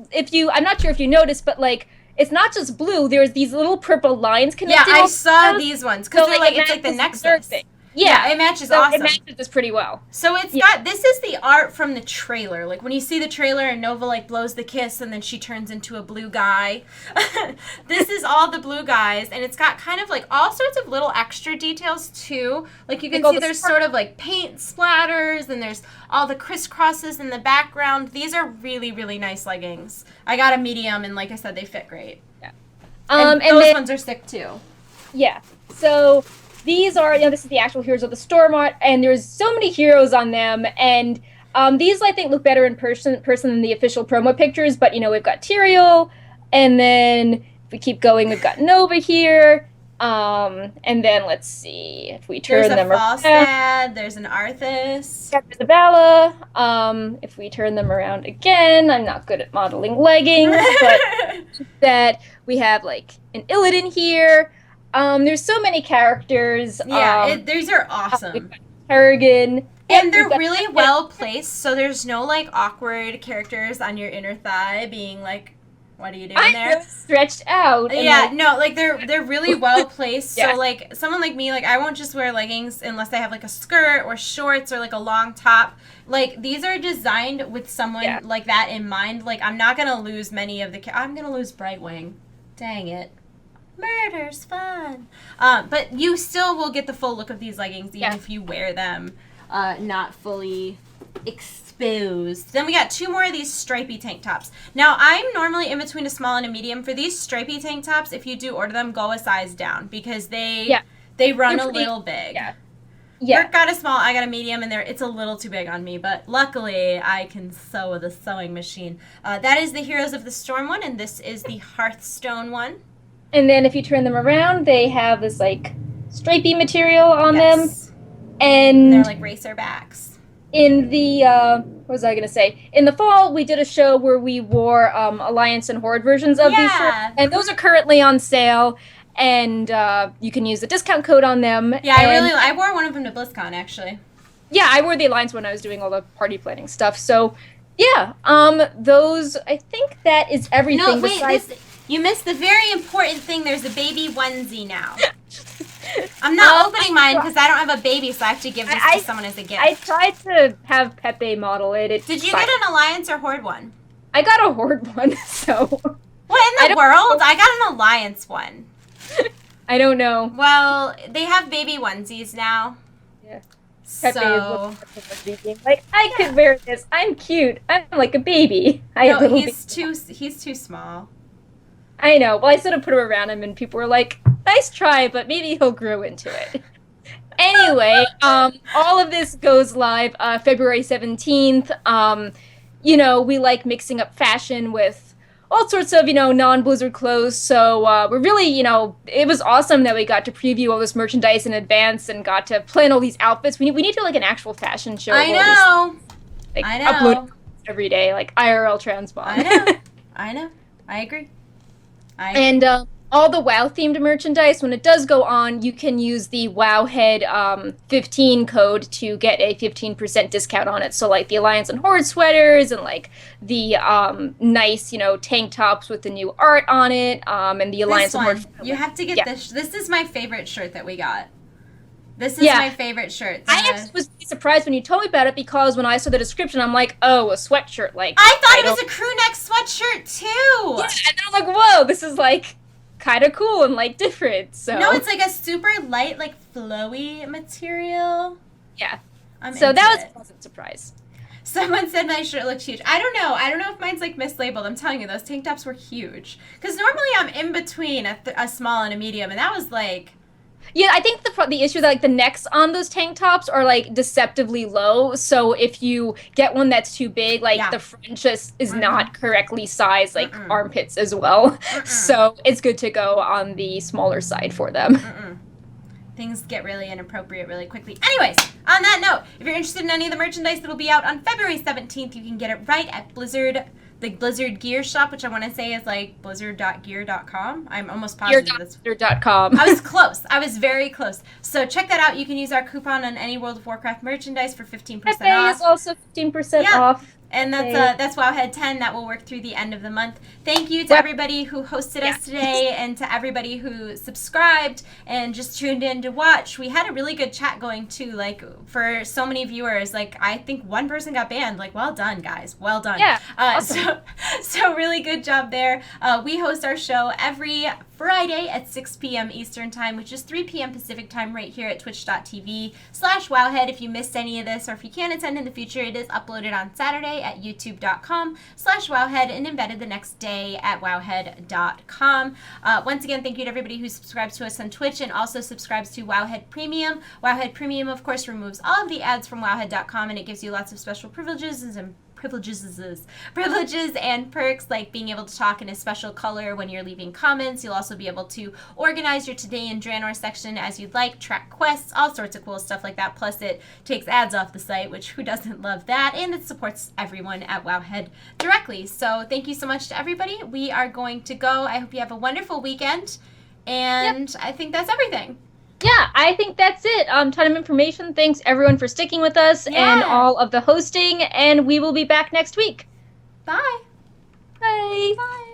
I'm not sure if you noticed, but like, it's not just blue. There's these little purple lines connected. Yeah, I saw these ones because they're like, it's like the Nexus thing. Yeah, it matches awesome. It matches this pretty well. So it's got, this is the art from the trailer. Like when you see the trailer and Nova like blows the kiss and then she turns into a blue guy. This is all the blue guys, and it's got kind of like all sorts of little extra details too. Like you can see there's sort of like paint splatters, and there's all the crisscrosses in the background. These are really, really nice leggings. I got a medium, and like I said, they fit great. Yeah. And those ones are sick too. Yeah. So these are, this is the actual Heroes of the Storm art, and there's so many heroes on them, and these I think look better in person than the official promo pictures, but we've got Tyrael, and then if we keep going, we've got Nova here, and then let's see, if we turn them around. There's a Falstad, there's an Arthas. There's a Vala. If we turn them around again, I'm not good at modeling leggings, but that we have like an Illidan here. There's so many characters. Yeah, these are awesome. Kerrigan. And they're really well placed, so there's no like awkward characters on your inner thigh being like, what are you doing there? Really stretched out. Yeah, no, like they're really well placed. So like someone like me, like I won't just wear leggings unless I have like a skirt or shorts or like a long top. Like these are designed with someone like that in mind. Like I'm not gonna lose many of the. I'm gonna lose Brightwing. Dang it. Murder's fun. But you still will get the full look of these leggings even if you wear them not fully exposed. Then we got two more of these stripy tank tops. Now, I'm normally in between a small and a medium. For these stripy tank tops, if you do order them, go a size down because they run a little big. Yeah. Burke got a small, I got a medium, and it's a little too big on me, but luckily I can sew with a sewing machine. That is the Heroes of the Storm one, and this is the Hearthstone one. And then if you turn them around, they have this like stripy material on them. And they're like racer backs. In the, what was I going to say? In the fall, we did a show where we wore Alliance and Horde versions of these shirts. And those are currently on sale. And you can use the discount code on them. Yeah, I wore one of them to BlizzCon, actually. Yeah, I wore the Alliance when I was doing all the party planning stuff. So, yeah, those, I think that is everything. No, wait, you missed the very important thing. There's a baby onesie now. I'm not opening mine because I don't have a baby, so I have to give this to someone as a gift. I tried to have Pepe model it. Did you get an Alliance or Horde one? I got a Horde one, so... What in the world? I got an Alliance one. I don't know. Well, they have baby onesies now. Yeah. So... Like, I could wear this. I'm cute. I'm like a baby. He's too small. I know. Well, I sort of put him around him, and people were like, nice try, but maybe he'll grow into it. Anyway, all of this goes live February 17th. You know, we like mixing up fashion with all sorts of, non-Blizzard clothes. So we're really, it was awesome that we got to preview all this merchandise in advance and got to plan all these outfits. We need to do like an actual fashion show. I know. Upload every day, like IRL transmog. I know. I agree. And all the WoW-themed merchandise, when it does go on, you can use the Wowhead 15 code to get a 15% discount on it. So, like, the Alliance and Horde sweaters and, like, the nice, tank tops with the new art on it, and the Alliance and Horde... You have to get this. This is my favorite shirt that we got. This is my favorite shirt. I actually was really surprised when you told me about it, because when I saw the description, I'm like, oh, a sweatshirt. Like, I thought it was a crew neck sweatshirt, too! Yeah, and then I'm like, whoa, this is, like... kind of cool and like different. So no, it's like a super light, like flowy material. Yeah. So that was a pleasant surprise. Someone said my shirt looks huge. I don't know if mine's like mislabeled. I'm telling you, those tank tops were huge. Because normally I'm in between a small and a medium, and that was like... Yeah, I think the issue that like the necks on those tank tops are like deceptively low. So if you get one that's too big, like the front just is not correctly sized, like armpits as well. So it's good to go on the smaller side for them. Things get really inappropriate really quickly. Anyways, on that note, if you're interested in any of the merchandise that'll be out on February 17th, you can get it right at Blizzard. The Blizzard Gear Shop, which I want to say is like blizzard.gear.com. I'm almost positive that's Blizzard.com. I was close. I was very close. So check that out. You can use our coupon on any World of Warcraft merchandise for 15% off. Pepe is also 15% off. And that's Wowhead 10. That will work through the end of the month. Thank you to everybody who hosted us today, and to everybody who subscribed and just tuned in to watch. We had a really good chat going too, like for so many viewers. Like I think one person got banned. Like, well done, guys. Well done. Yeah. Awesome. So really good job there. We host our show every Friday at 6 p.m. Eastern Time, which is 3 p.m. Pacific Time, right here at twitch.tv/Wowhead. If you missed any of this, or if you can't attend in the future, it is uploaded on Saturday at youtube.com/Wowhead and embedded the next day at wowhead.com. Once again, thank you to everybody who subscribes to us on Twitch and also subscribes to Wowhead Premium. Wowhead Premium, of course, removes all of the ads from wowhead.com, and it gives you lots of special privileges and perks, like being able to talk in a special color when you're leaving comments. You'll also be able to organize your Today in Draenor section as you'd like, track quests, all sorts of cool stuff like that. Plus it takes ads off the site, which who doesn't love that? And it supports everyone at Wowhead directly. So thank you so much to everybody. We are going to go. I hope you have a wonderful weekend, and I think that's everything. Yeah, I think that's it. Ton of information. Thanks everyone for sticking with us and all of the hosting, and we will be back next week. Bye. Bye. Bye.